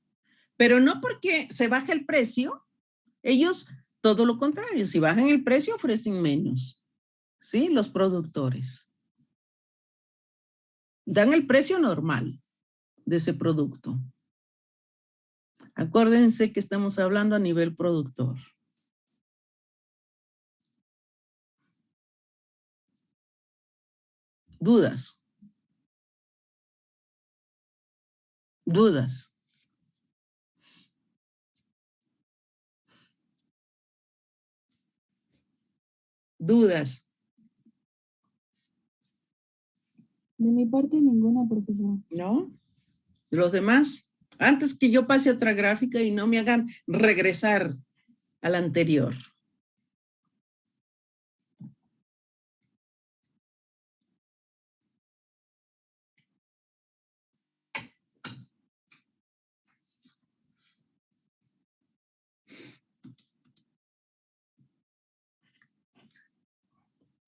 Pero no porque se baje el precio, ellos, todo lo contrario, si bajan el precio, ofrecen menos, ¿sí? Los productores. Dan el precio normal de ese producto. Acuérdense que estamos hablando a nivel productor. ¿Dudas? ¿Dudas? ¿Dudas? De mi parte, ninguna, profesora. ¿No? ¿Los demás? Antes que yo pase a otra gráfica y no me hagan regresar a la anterior.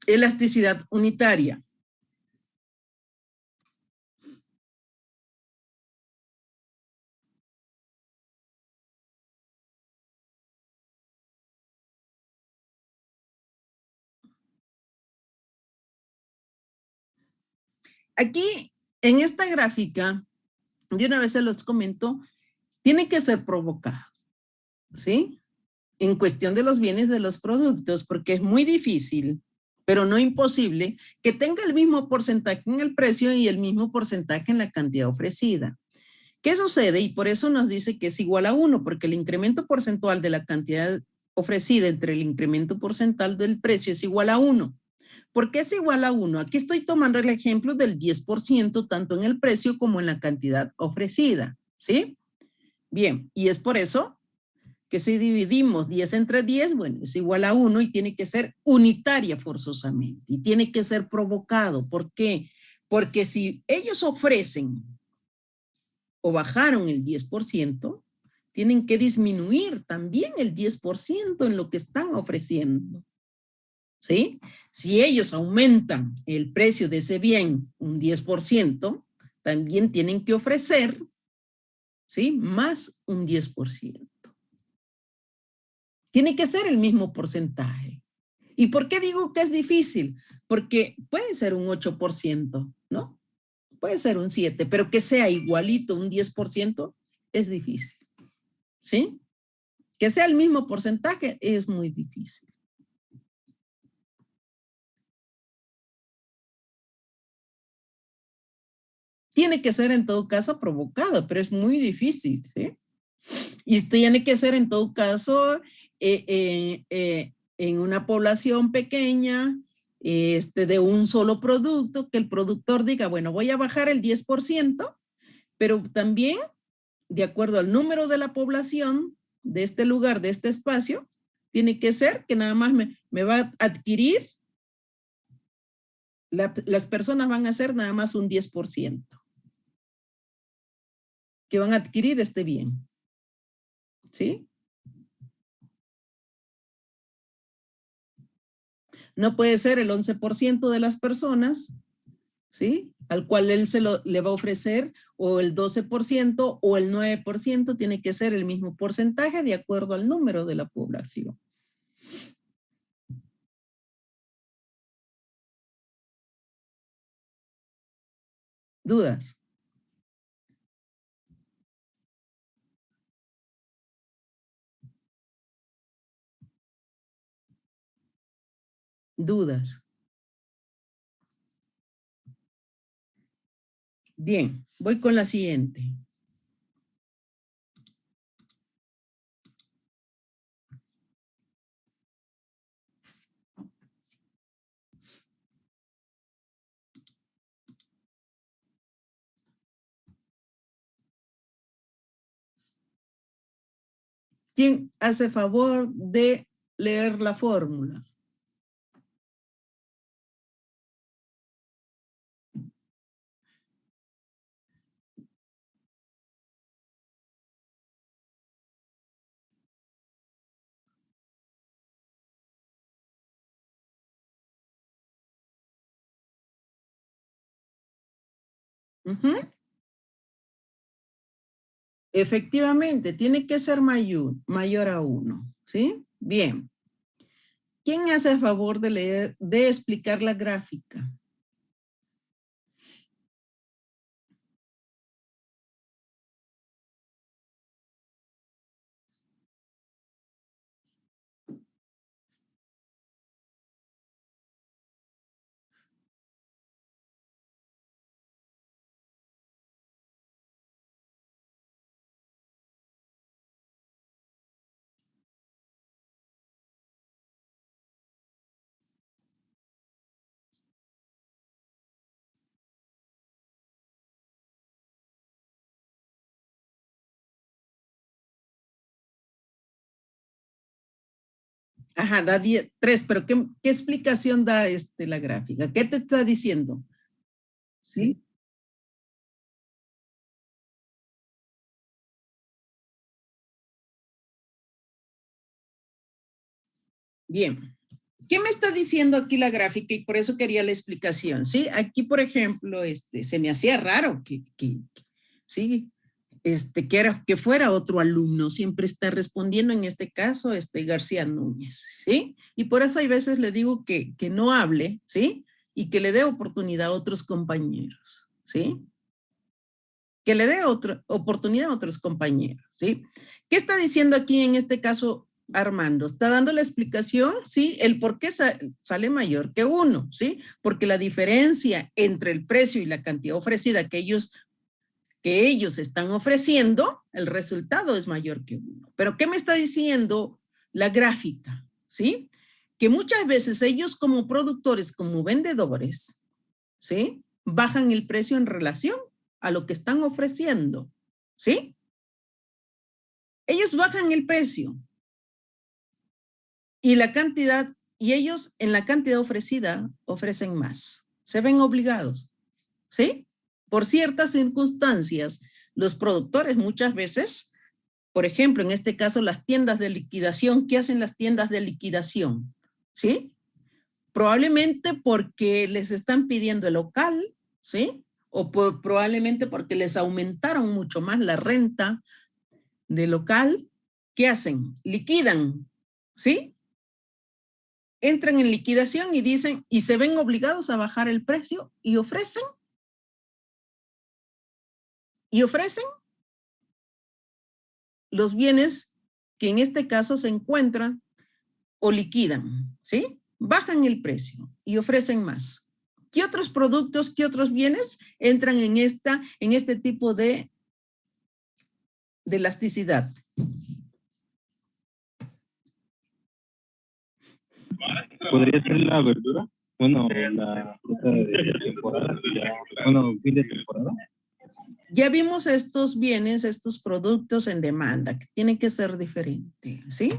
Elasticidad unitaria. Aquí, en esta gráfica, de una vez se los comento, tiene que ser provocado, ¿sí? En cuestión de los bienes de los productos, porque es muy difícil, pero no imposible, que tenga el mismo porcentaje en el precio y el mismo porcentaje en la cantidad ofrecida. ¿Qué sucede? Y por eso nos dice que es igual a 1, porque el incremento porcentual de la cantidad ofrecida entre el incremento porcentual del precio es igual a 1. ¿Por qué es igual a 1? Aquí estoy tomando el ejemplo del 10% tanto en el precio como en la cantidad ofrecida, ¿sí? Bien, y es por eso que si dividimos 10 entre 10, bueno, es igual a 1 y tiene que ser unitaria forzosamente y tiene que ser provocado. ¿Por qué? Porque si ellos ofrecen o bajaron el 10%, tienen que disminuir también el 10% en lo que están ofreciendo, ¿sí? Si ellos aumentan el precio de ese bien un 10%, también tienen que ofrecer, ¿sí? Más un 10%. Tiene que ser el mismo porcentaje. ¿Y por qué digo que es difícil? Porque puede ser un 8%, ¿no? Puede ser un 7%, pero que sea igualito un 10% es difícil, ¿sí? Que sea el mismo porcentaje es muy difícil. Tiene que ser en todo caso provocado, pero es muy difícil, ¿sí? Y tiene que ser en todo caso en una población pequeña, de un solo producto, que el productor diga, bueno, voy a bajar el 10%, pero también de acuerdo al número de la población de este lugar, de este espacio, tiene que ser que nada más me va a adquirir, las personas van a ser nada más un 10% que van a adquirir este bien. ¿Sí? No puede ser el 11% de las personas, ¿sí? Al cual él le va a ofrecer, o el 12% o el 9%, tiene que ser el mismo porcentaje de acuerdo al número de la población. ¿Dudas? ¿Dudas? Bien, voy con la siguiente. ¿Quién hace favor de leer la fórmula? Ujú. Efectivamente, tiene que ser mayor a 1, ¿sí? Bien. ¿Quién hace favor de leer, de explicar la gráfica? Ajá, da 3, pero ¿qué explicación da la gráfica? ¿Qué te está diciendo? ¿Sí? Bien. ¿Qué me está diciendo aquí la gráfica? Y por eso quería la explicación, ¿sí? Aquí, por ejemplo, se me hacía raro ¿sí? Que fuera otro alumno, siempre está respondiendo, en este caso, García Núñez, ¿sí? Y por eso hay veces le digo que no hable, ¿sí? Y que le dé oportunidad a otros compañeros, ¿sí? Que le dé otra oportunidad a otros compañeros, ¿sí? ¿Qué está diciendo aquí en este caso Armando? Está dando la explicación, ¿sí? El por qué sale mayor que 1, ¿sí? Porque la diferencia entre el precio y la cantidad ofrecida que ellos están ofreciendo, el resultado es mayor que 1. Pero ¿qué me está diciendo la gráfica? ¿Sí? Que muchas veces ellos como productores, como vendedores, ¿sí? Bajan el precio en relación a lo que están ofreciendo, ¿sí? Ellos bajan el precio y la cantidad, y ellos en la cantidad ofrecida ofrecen más. Se ven obligados, ¿sí? Por ciertas circunstancias, los productores muchas veces, por ejemplo, en este caso, las tiendas de liquidación, ¿qué hacen las tiendas de liquidación? ¿Sí? Probablemente porque les están pidiendo el local, ¿sí? O probablemente porque les aumentaron mucho más la renta del local. ¿Qué hacen? Liquidan, ¿sí? Entran en liquidación y dicen, y se ven obligados a bajar el precio y ofrecen los bienes que en este caso se encuentran o liquidan, ¿sí? Bajan el precio y ofrecen más. ¿Qué otros productos, qué otros bienes entran en este tipo de elasticidad? ¿Podría ser la verdura? Bueno, la fruta de temporada, bueno, fin de temporada. Ya vimos estos bienes, estos productos en demanda, que tienen que ser diferentes, ¿sí?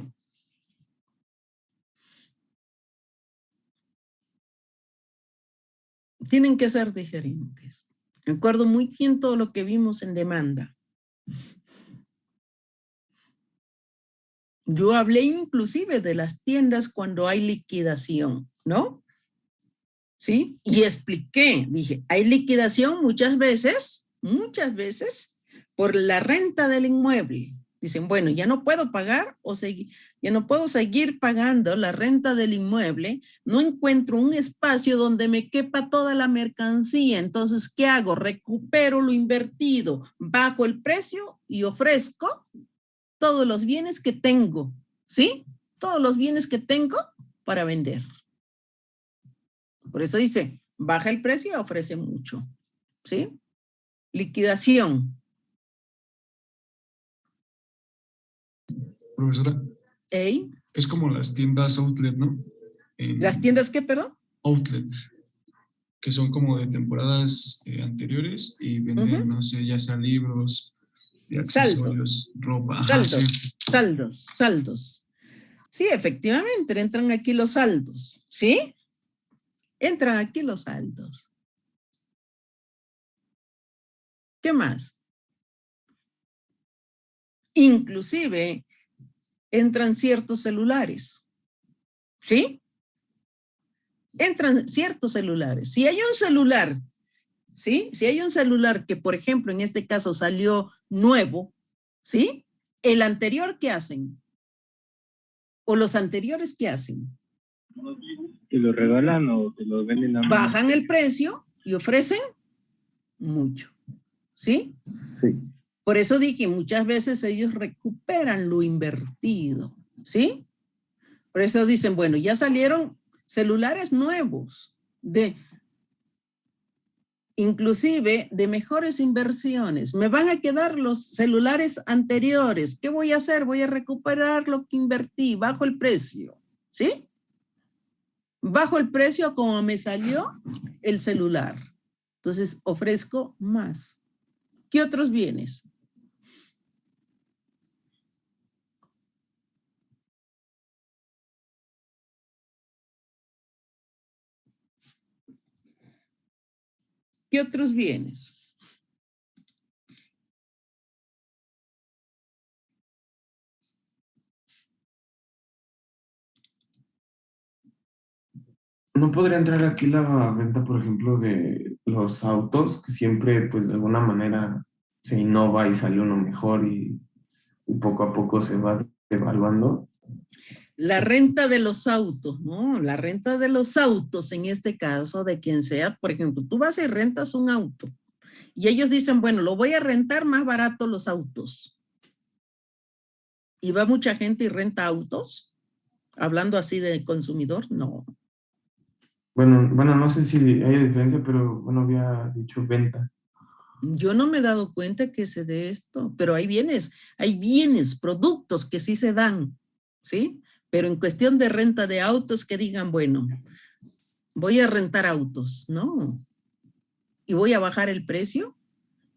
Tienen que ser diferentes. Recuerdo muy bien todo lo que vimos en demanda. Yo hablé inclusive de las tiendas cuando hay liquidación, ¿no? ¿Sí? Y expliqué, dije, hay liquidación muchas veces, por la renta del inmueble. Dicen, bueno, ya no puedo pagar ya no puedo seguir pagando la renta del inmueble, no encuentro un espacio donde me quepa toda la mercancía, entonces, ¿qué hago? Recupero lo invertido, bajo el precio y ofrezco todos los bienes que tengo, ¿sí? Todos los bienes que tengo para vender. Por eso dice, baja el precio y ofrece mucho, ¿sí? Liquidación. Profesora, ¿Ey? es como las tiendas outlet, ¿no? ¿Las tiendas qué, perdón? Outlet, que son como de temporadas anteriores y venden, no sé, ya sea libros, de accesorios, ropa. Ajá, Saldos. Sí, efectivamente, entran aquí los saldos, ¿sí? Entran aquí los saldos. ¿Qué más? Inclusive entran ciertos celulares, ¿sí? Entran ciertos celulares. Si hay un celular, ¿sí? Si hay un celular que, por ejemplo, en este caso salió nuevo, ¿sí? El anterior, ¿qué hacen? ¿O los anteriores qué hacen? ¿Te lo regalan o te lo venden a mí? Bajan el precio y ofrecen mucho, ¿sí? Sí. Por eso dije, muchas veces ellos recuperan lo invertido, ¿sí? Por eso dicen, bueno, ya salieron celulares nuevos, inclusive de mejores inversiones. Me van a quedar los celulares anteriores. ¿Qué voy a hacer? Voy a recuperar lo que invertí bajo el precio, ¿sí? Bajo el precio como me salió el celular. Entonces ofrezco más. ¿Qué otros bienes? ¿Qué otros bienes? ¿No podría entrar aquí la venta, por ejemplo, de los autos, que siempre, pues, de alguna manera se innova y sale uno mejor y poco a poco se va devaluando? La renta de los autos, ¿no? La renta de los autos, en este caso, de quien sea, por ejemplo, tú vas y rentas un auto y ellos dicen, bueno, lo voy a rentar más barato los autos. ¿Y va mucha gente y renta autos? Hablando así de consumidor, no. Bueno, no sé si hay diferencia, pero bueno, había dicho venta. Yo no me he dado cuenta que se dé esto, pero hay bienes, productos que sí se dan, ¿sí? Pero en cuestión de renta de autos que digan, bueno, voy a rentar autos, no. Y voy a bajar el precio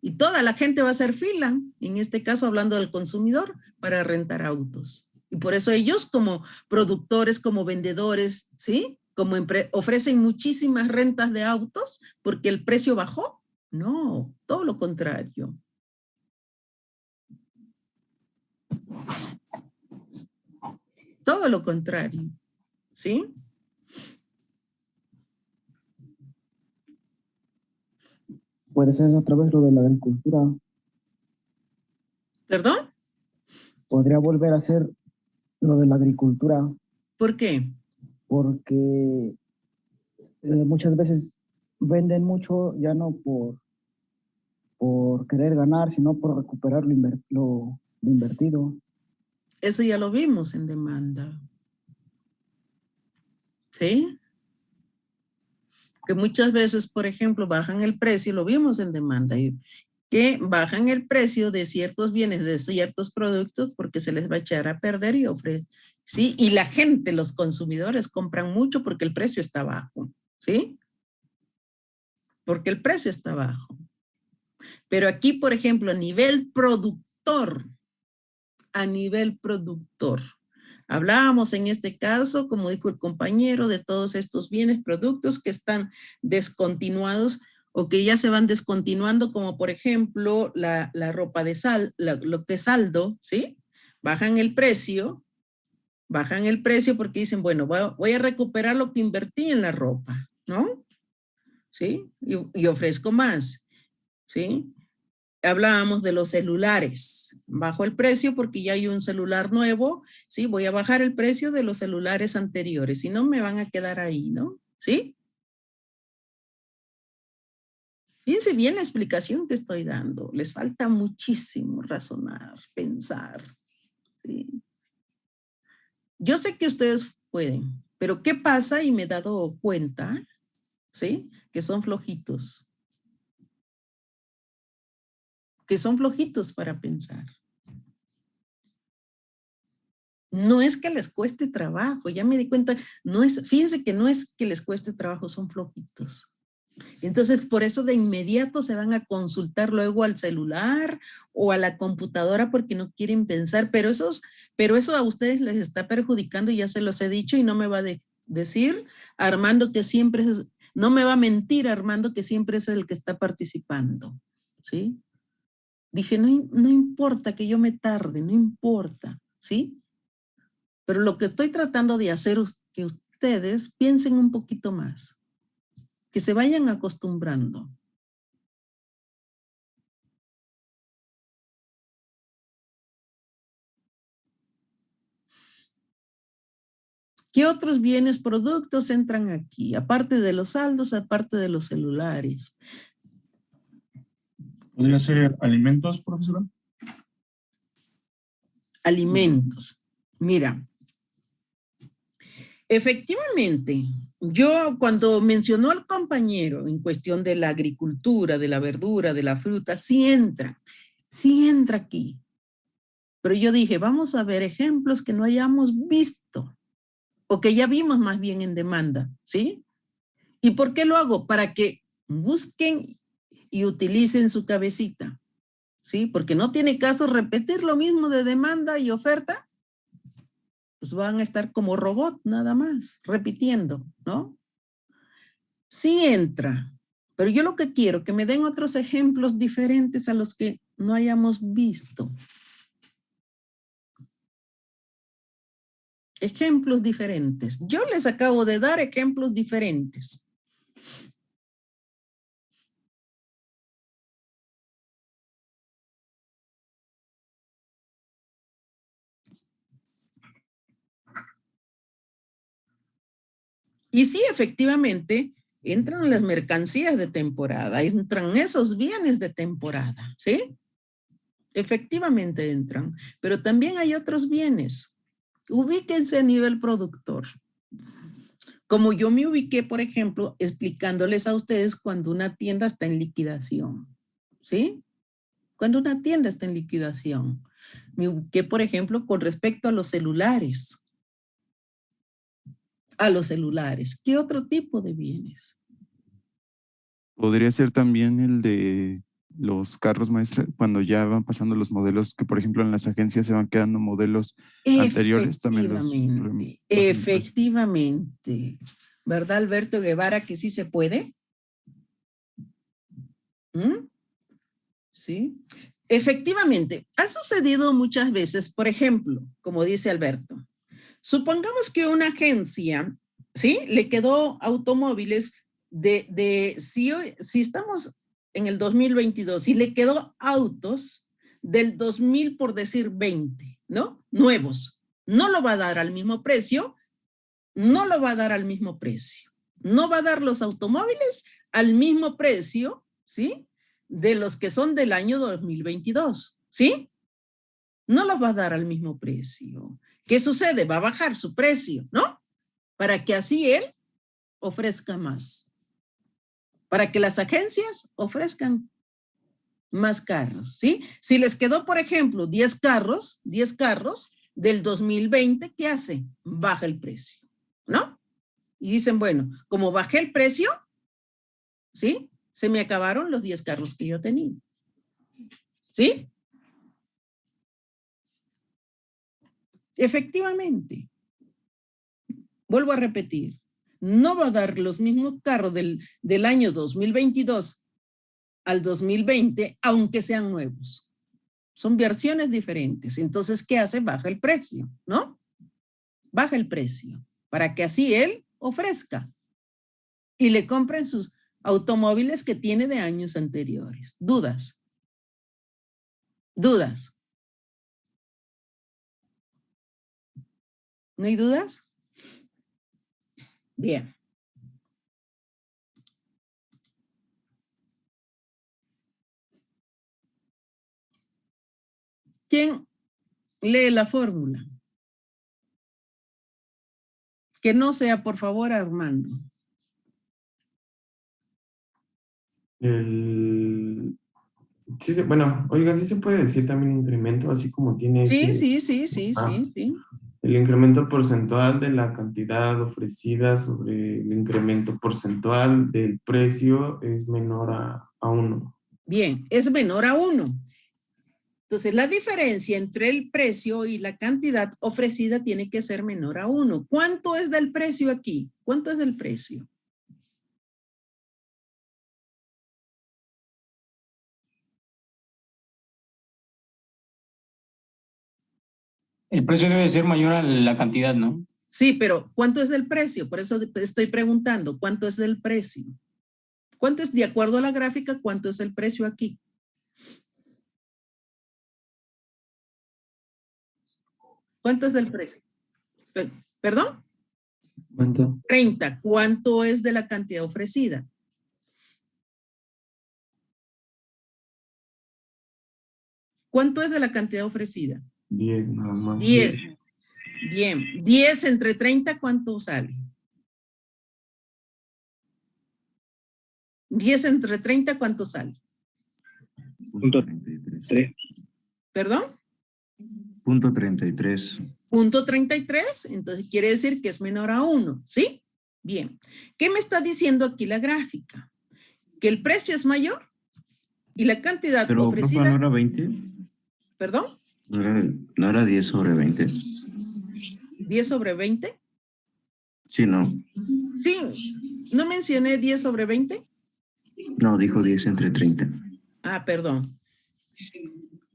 y toda la gente va a hacer fila, en este caso hablando del consumidor, para rentar autos. Y por eso ellos como productores, como vendedores, ¿sí? Como ofrecen muchísimas rentas de autos porque el precio bajó. No, todo lo contrario. Todo lo contrario, ¿sí? Puede ser otra vez lo de la agricultura. ¿Perdón? Podría volver a ser lo de la agricultura. ¿Por qué? Porque muchas veces venden mucho ya no por querer ganar, sino por recuperar lo invertido. Eso ya lo vimos en demanda. ¿Sí? Que muchas veces, por ejemplo, bajan el precio, lo vimos en demanda, que bajan el precio de ciertos bienes, de ciertos productos, porque se les va a echar a perder y ofrecen, ¿sí? Y la gente, los consumidores, compran mucho porque el precio está bajo, ¿sí? Porque el precio está bajo. Pero aquí, por ejemplo, a nivel productor, hablábamos en este caso, como dijo el compañero, de todos estos bienes, productos que están descontinuados o que ya se van descontinuando, como por ejemplo la ropa de lo que es saldo, ¿sí? Bajan el precio porque dicen, bueno, voy a recuperar lo que invertí en la ropa, ¿no? ¿Sí? Y ofrezco más, ¿sí? Hablábamos de los celulares. Bajo el precio porque ya hay un celular nuevo, ¿sí? Voy a bajar el precio de los celulares anteriores, si no me van a quedar ahí, ¿no? ¿Sí? Fíjense bien la explicación que estoy dando. Les falta muchísimo razonar, pensar, ¿sí? Yo sé que ustedes pueden, pero ¿qué pasa? Y me he dado cuenta, ¿sí? Que son flojitos. Que son flojitos para pensar. No es que les cueste trabajo, ya me di cuenta, fíjense que no es que les cueste trabajo, son flojitos. Entonces, por eso de inmediato se van a consultar luego al celular o a la computadora porque no quieren pensar, pero eso a ustedes les está perjudicando y ya se los he dicho y no me va a decir Armando que siempre no me va a mentir Armando que siempre es el que está participando, ¿sí? Dije, no importa que yo me tarde, no importa, ¿sí? Pero lo que estoy tratando de hacer es que ustedes piensen un poquito más, que se vayan acostumbrando. ¿Qué otros bienes, productos entran aquí? Aparte de los saldos, aparte de los celulares. ¿Podría ser alimentos, profesora? Alimentos. Mira, efectivamente, yo cuando mencionó al compañero en cuestión de la agricultura, de la verdura, de la fruta, sí entra aquí. Pero yo dije, vamos a ver ejemplos que no hayamos visto o que ya vimos más bien en demanda, ¿sí? ¿Y por qué lo hago? Para que busquen y utilicen su cabecita, ¿sí? Porque no tiene caso repetir lo mismo de demanda y oferta, pues van a estar como robot nada más, repitiendo, ¿no? Sí entra, pero yo lo que quiero, que me den otros ejemplos diferentes a los que no hayamos visto. Ejemplos diferentes. Yo les acabo de dar ejemplos diferentes. Y sí, efectivamente, entran las mercancías de temporada, entran esos bienes de temporada, ¿sí? Efectivamente entran, pero también hay otros bienes. Ubíquense a nivel productor. Como yo me ubiqué, por ejemplo, explicándoles a ustedes cuando una tienda está en liquidación, ¿sí? Cuando una tienda está en liquidación. Me ubiqué, por ejemplo, con respecto a los celulares. ¿Qué otro tipo de bienes? Podría ser también el de los carros, maestra, cuando ya van pasando los modelos, que por ejemplo en las agencias se van quedando modelos anteriores, también los... Efectivamente. ¿Verdad, Alberto Guevara, que sí se puede? ¿Mm? Sí. Efectivamente, ha sucedido muchas veces, por ejemplo, como dice Alberto, supongamos que una agencia, ¿sí? Le quedó automóviles si estamos en el 2022, y le quedó autos del 2000, por decir 20, ¿no? Nuevos. No lo va a dar al mismo precio, no va a dar los automóviles al mismo precio, ¿sí? De los que son del año 2022, ¿sí? No los va a dar al mismo precio. ¿Qué sucede? Va a bajar su precio, ¿no? Para que así él ofrezca más. Para que las agencias ofrezcan más carros, ¿sí? Si les quedó, por ejemplo, 10 carros del 2020, ¿qué hace? Baja el precio, ¿no? Y dicen, bueno, como bajé el precio, ¿sí? Se me acabaron los 10 carros que yo tenía. ¿Sí? Efectivamente. Vuelvo a repetir. No va a dar los mismos carros del año 2022 al 2020, aunque sean nuevos. Son versiones diferentes. Entonces, ¿qué hace? Baja el precio, ¿no? Baja el precio para que así él ofrezca y le compren sus automóviles que tiene de años anteriores. ¿Dudas? ¿Dudas? ¿No hay dudas? Bien. ¿Quién lee la fórmula? Que no sea, por favor, Armando. Sí, bueno, oiga, ¿sí se puede decir también incremento, así como tiene Sí, ese... sí. El incremento porcentual de la cantidad ofrecida sobre el incremento porcentual del precio es menor a 1. Bien, es menor a 1. Entonces, la diferencia entre el precio y la cantidad ofrecida tiene que ser menor a 1. ¿Cuánto es del precio aquí? ¿Cuánto es del precio? El precio debe ser mayor a la cantidad, ¿no? Sí, pero ¿cuánto es del precio? Por eso estoy preguntando, ¿cuánto es del precio? ¿Cuánto es, de acuerdo a la gráfica, cuánto es el precio aquí? ¿Cuánto es del precio? ¿Perdón? ¿Cuánto? 30. ¿Cuánto es de la cantidad ofrecida? ¿Cuánto es de la cantidad ofrecida? 10 nada más. 10. Bien. 10 entre 30, ¿cuánto sale? 10 entre 30, ¿cuánto sale? Punto 33. ¿Perdón? Punto 33. Punto 33, entonces quiere decir que es menor a 1, ¿sí? Bien. ¿Qué me está diciendo aquí la gráfica? Que el precio es mayor y la cantidad Pero, ofrecida... profe, ¿no era 20? ¿Perdón? ¿No era 10 sobre 20? ¿10 sobre 20? Sí, no. Sí, ¿no mencioné 10 sobre 20? No, dijo 10 entre 30. Ah, perdón.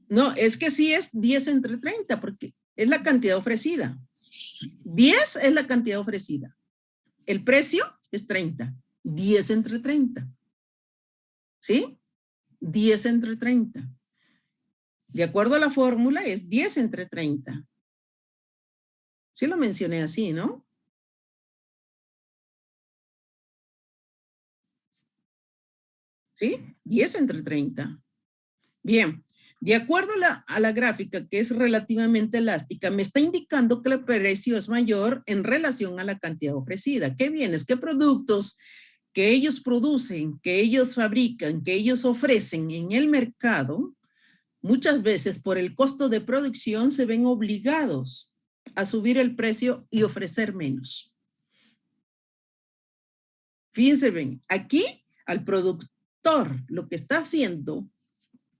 No, es que sí es 10 entre 30 porque es la cantidad ofrecida. 10 es la cantidad ofrecida. El precio es 30. 10 entre 30. ¿Sí? 10 entre 30. De acuerdo a la fórmula es 10 entre 30. Sí lo mencioné así, ¿no? ¿Sí? 10 entre 30. Bien. De acuerdo a la gráfica, que es relativamente elástica, me está indicando que el precio es mayor en relación a la cantidad ofrecida. ¿Qué bienes, qué productos que ellos producen, que ellos fabrican, que ellos ofrecen en el mercado, muchas veces por el costo de producción se ven obligados a subir el precio y ofrecer menos? Fíjense bien, aquí al productor lo que está haciendo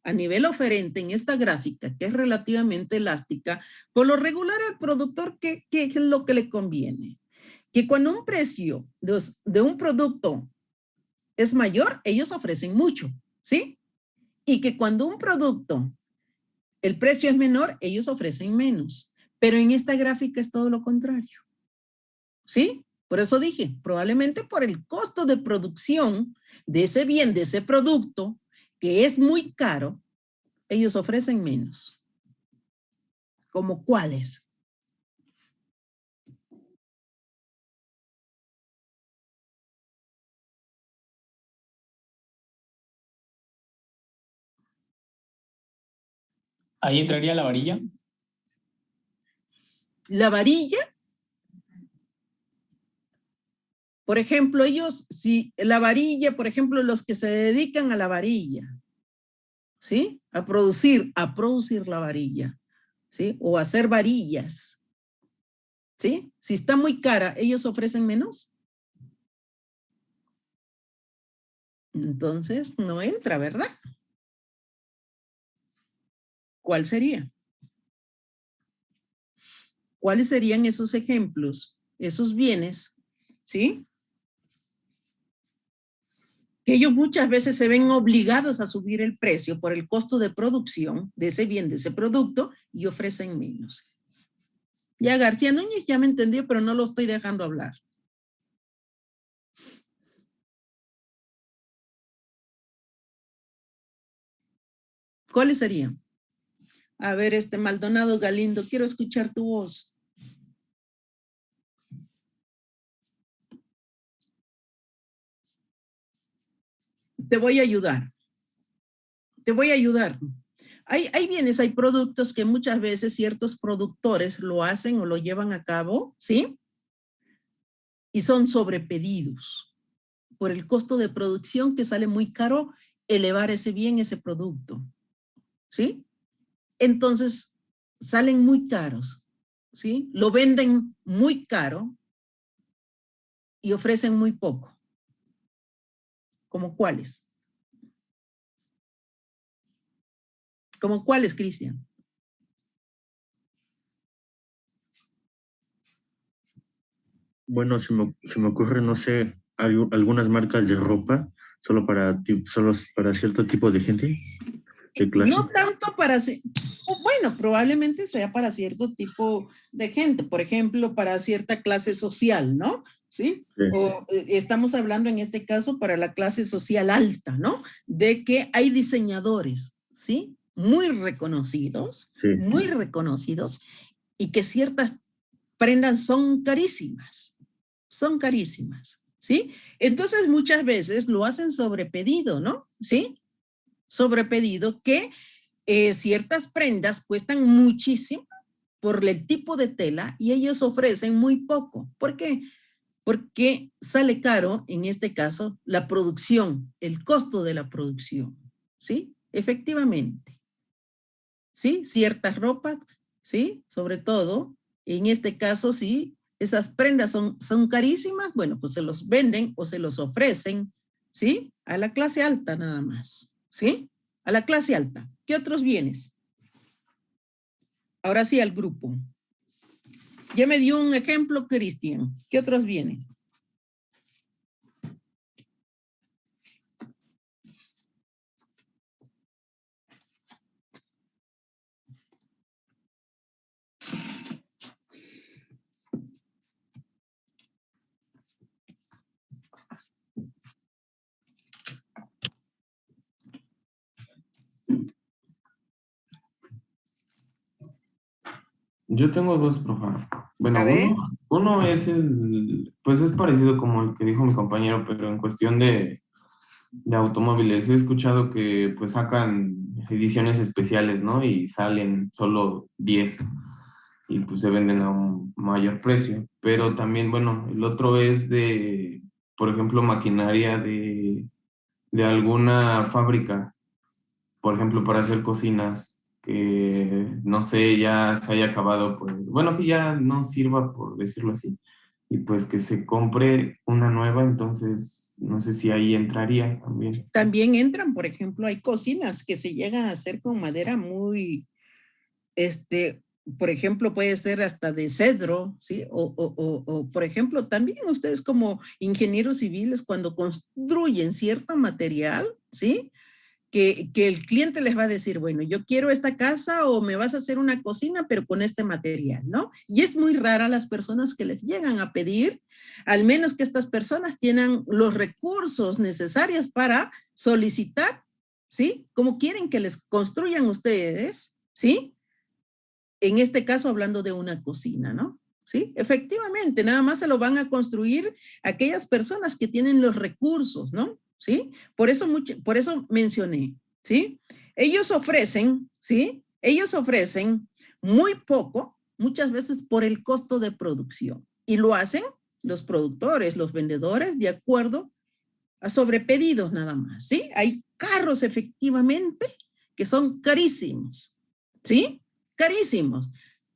a nivel oferente en esta gráfica, que es relativamente elástica, por lo regular al productor, ¿qué es lo que le conviene? Que cuando un precio de un producto es mayor, ellos ofrecen mucho, ¿sí? Y que cuando un producto, el precio es menor, ellos ofrecen menos. Pero en esta gráfica es todo lo contrario, ¿sí? Por eso dije, probablemente por el costo de producción de ese bien, de ese producto, que es muy caro, ellos ofrecen menos. ¿Cómo cuáles? Ahí entraría la varilla. La varilla, por ejemplo, ellos, si la varilla, por ejemplo, los que se dedican a la varilla, ¿sí? A producir la varilla, ¿sí? O a hacer varillas, ¿sí? Si está muy cara, ellos ofrecen menos. Entonces, no entra, ¿verdad? ¿cuál sería? ¿Cuáles serían esos ejemplos, esos bienes, ¿sí? Que ellos muchas veces se ven obligados a subir el precio por el costo de producción de ese bien, de ese producto, y ofrecen menos. Ya García Núñez ya me entendió, pero no lo estoy dejando hablar. ¿Cuáles serían? A ver, Maldonado Galindo, quiero escuchar tu voz. Te voy a ayudar. Te voy a ayudar. Hay bienes, hay productos que muchas veces ciertos productores lo hacen o lo llevan a cabo, ¿sí? Y son sobrepedidos por el costo de producción que sale muy caro elevar ese bien, ese producto, ¿sí? Entonces, salen muy caros, ¿sí? Lo venden muy caro y ofrecen muy poco. ¿Como cuáles? ¿Como cuáles, Cristian? Bueno, se me ocurre, no sé, algunas marcas de ropa solo para cierto tipo de gente, de clase. No tanto para, bueno, probablemente sea para cierto tipo de gente, por ejemplo, para cierta clase social, ¿no? ¿Sí? Sí. O estamos hablando en este caso para la clase social alta, ¿no? De que hay diseñadores, ¿sí? Muy reconocidos, sí, muy reconocidos, y que ciertas prendas son carísimas, ¿sí? Entonces muchas veces lo hacen sobre pedido, ¿no? ¿Sí? Sobre pedido que ciertas prendas cuestan muchísimo por el tipo de tela y ellos ofrecen muy poco. ¿Por qué? Porque sale caro, en este caso, la producción, el costo de la producción, ¿sí? Efectivamente. ¿Sí? Ciertas ropas, ¿sí? Sobre todo, en este caso, sí, esas prendas son carísimas, bueno, pues se los venden o se los ofrecen, ¿sí? A la clase alta nada más, ¿sí? A la clase alta. ¿Qué otros bienes? Ahora sí al grupo. Ya me dio un ejemplo, Cristian. ¿Qué otros bienes? Yo tengo dos, profe. Bueno, uno es pues es parecido como el que dijo mi compañero, pero en cuestión de automóviles. He escuchado que pues sacan ediciones especiales, ¿no? Y salen solo 10 y pues se venden a un mayor precio. Pero también, bueno, el otro es de, por ejemplo, maquinaria de alguna fábrica, por ejemplo, para hacer cocinas, que no sé, ya se haya acabado, pues, bueno, que ya no sirva, por decirlo así, y pues que se compre una nueva, entonces no sé si ahí entraría también. También entran, por ejemplo, hay cocinas que se llegan a hacer con madera muy, por ejemplo, puede ser hasta de cedro, ¿sí? O, por ejemplo, también ustedes como ingenieros civiles, cuando construyen cierto material, ¿sí? Que el cliente les va a decir, bueno, yo quiero esta casa o me vas a hacer una cocina, pero con este material, ¿no? Y es muy rara las personas que les llegan a pedir, al menos que estas personas tengan los recursos necesarios para solicitar, ¿sí? Como quieren que les construyan ustedes, ¿sí? En este caso hablando de una cocina, ¿no? Sí, efectivamente, nada más se lo van a construir aquellas personas que tienen los recursos, ¿no? ¿Sí? Por eso mencioné, ¿sí? Ellos ofrecen, ¿sí? Ellos ofrecen muy poco, muchas veces por el costo de producción. Y lo hacen los productores, los vendedores, de acuerdo a sobrepedidos nada más, ¿sí? Hay carros efectivamente que son carísimos, ¿sí? Carísimos.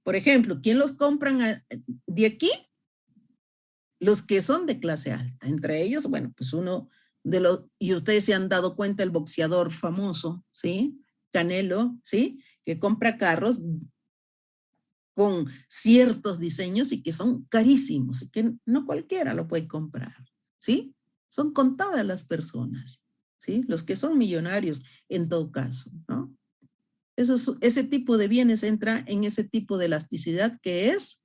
Por ejemplo, ¿quién los compran de aquí? Los que son de clase alta. Entre ellos, bueno, pues uno de los, y ustedes se han dado cuenta, el boxeador famoso, ¿sí? Canelo, ¿sí? que compra carros con ciertos diseños y que son carísimos y que no cualquiera lo puede comprar, ¿sí? Son contadas las personas, ¿sí? Los que son millonarios en todo caso, ¿no? Ese tipo de bienes entra en ese tipo de elasticidad que es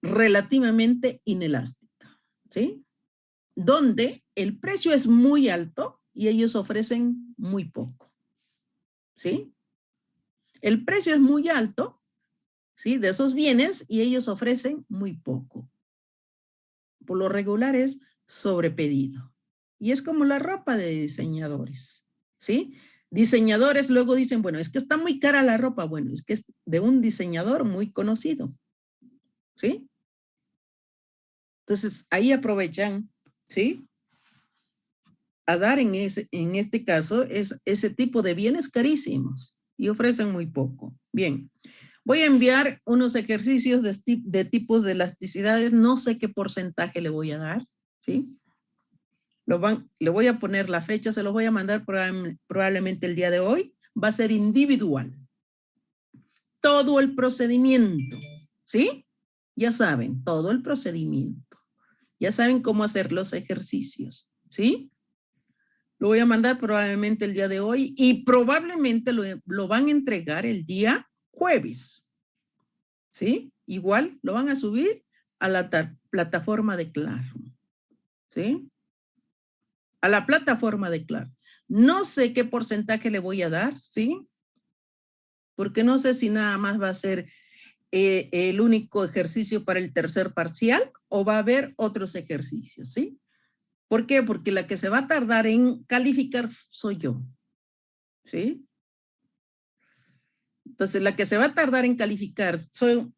relativamente inelástica, ¿sí? Donde el precio es muy alto y ellos ofrecen muy poco, ¿sí? El precio es muy alto, ¿sí? De esos bienes y ellos ofrecen muy poco. Por lo regular es sobrepedido. Y es como la ropa de diseñadores, ¿sí? Diseñadores luego dicen, bueno, es que está muy cara la ropa. Bueno, es que es de un diseñador muy conocido, ¿sí? Entonces, ahí aprovechan, ¿sí? A dar en este caso ese tipo de bienes carísimos y ofrecen muy poco. Bien, voy a enviar unos ejercicios de tipos de elasticidades. No sé qué porcentaje le voy a dar, ¿sí? Le voy a poner la fecha, se los voy a mandar probablemente el día de hoy. Va a ser individual. Todo el procedimiento, ¿sí? Ya saben, todo el procedimiento. Ya saben cómo hacer los ejercicios, ¿sí? Lo voy a mandar probablemente el día de hoy y probablemente lo van a entregar el día jueves, ¿sí? Igual lo van a subir a la plataforma de Classroom, ¿sí? A la plataforma de Classroom. No sé qué porcentaje le voy a dar, ¿sí? Porque no sé si nada más va a ser el único ejercicio para el tercer parcial o va a haber otros ejercicios, ¿sí? ¿Por qué? Porque la que se va a tardar en calificar soy yo, ¿sí? Entonces, la que se va a tardar en calificar son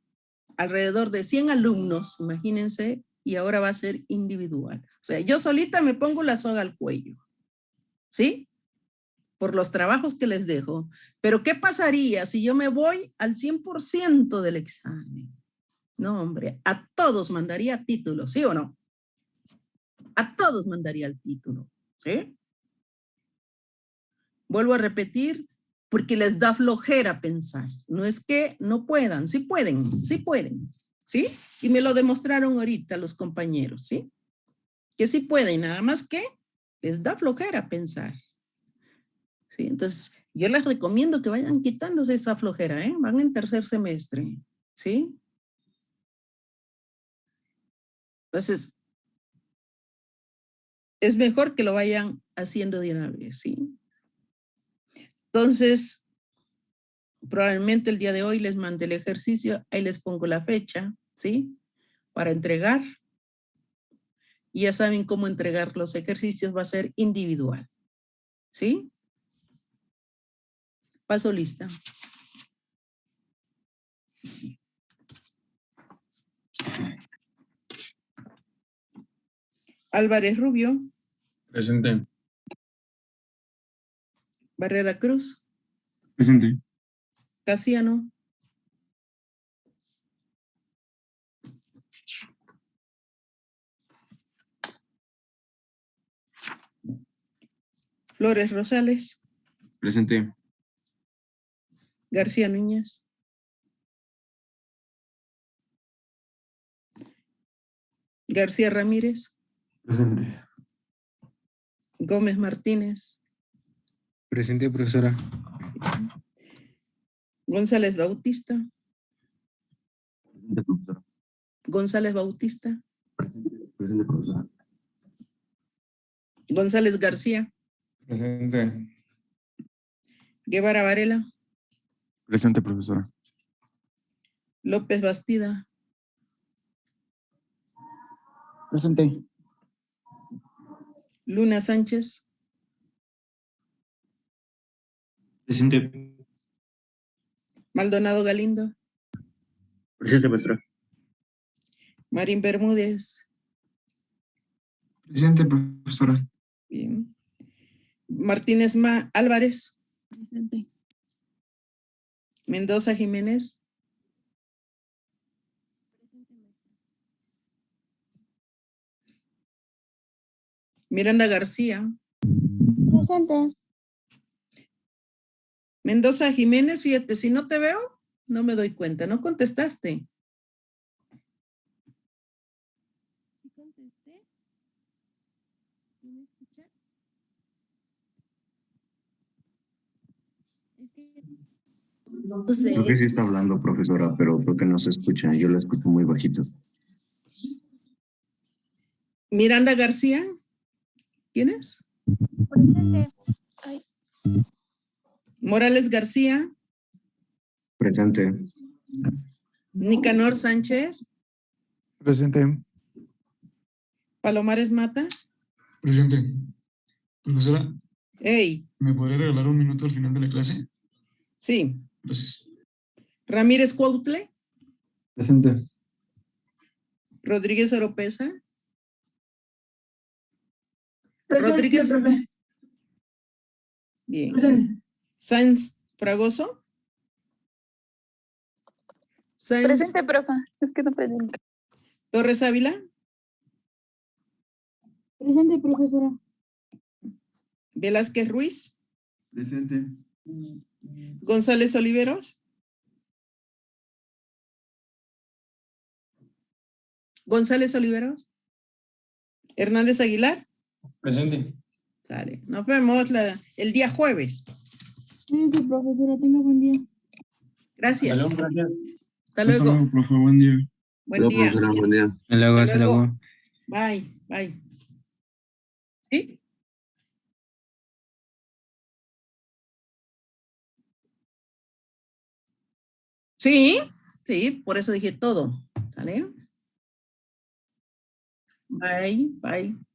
alrededor de 100 alumnos, imagínense, y ahora va a ser individual. O sea, yo solita me pongo la soga al cuello, ¿sí? Por los trabajos que les dejo. Pero, ¿qué pasaría si yo me voy al 100% del examen? No, hombre, a todos mandaría título, ¿sí o no? A todos mandaría el título, ¿sí? Vuelvo a repetir, porque les da flojera pensar. No es que no puedan, sí pueden, ¿sí? Y me lo demostraron ahorita los compañeros, ¿sí? Que sí pueden, nada más que les da flojera pensar. ¿Sí? Entonces, yo les recomiendo que vayan quitándose esa flojera, ¿eh? Van en tercer semestre, ¿sí? Entonces, es mejor que lo vayan haciendo de una vez, ¿sí? Entonces, probablemente el día de hoy les mande el ejercicio, ahí les pongo la fecha, ¿sí? Para entregar. Y ya saben cómo entregar los ejercicios, va a ser individual, ¿sí? Paso lista. Álvarez Rubio. Presente. Barrera Cruz. Presente. Casiano. Flores Rosales. Presente. García Núñez. García Ramírez. Presente. Gómez Martínez. Presente, profesora. González Bautista. Presente, profesora. González Bautista. Presente, profesora. González García. Presente. Guevara Varela. Presente, profesora. López Bastida. Presente. Luna Sánchez. Presente. Maldonado Galindo. Presente, maestra. Marín Bermúdez. Presente, profesora. Bien. Martínez Álvarez. Presente. Mendoza Jiménez. Miranda García. Presente. Mendoza Jiménez, fíjate, si no te veo, no me doy cuenta. No contestaste. Creo que sí está hablando, profesora, pero creo que no se escucha. Yo la escucho muy bajito. Miranda García. ¿Quién es? Presente. Ay. Morales García. Presente. Nicanor Sánchez. Presente. Palomares Mata. Presente. Profesora, Hey. ¿me podría regalar un minuto al final de la clase? Sí. Gracias. Ramírez Cuautle. Presente. Rodríguez Oropesa. Presente, Rodríguez. profe. Bien. Presente. Sáenz Fragoso. Sáenz Presente, profe. Es que no presente. Torres Ávila. Presente, profesora. Velázquez Ruiz. Presente. González Oliveros. González Oliveros. Hernández Aguilar. Presente. Sale. Nos vemos el día jueves. Cuídese, profesora. Tenga buen día. Gracias. Hasta luego, gracias. Hasta luego. Hasta luego, profe. Buen día. Buen día. Hasta luego, Hasta hasta luego. luego. Bye, bye. ¿Sí? Sí, sí, por eso dije todo. ¿Sale? Bye, bye.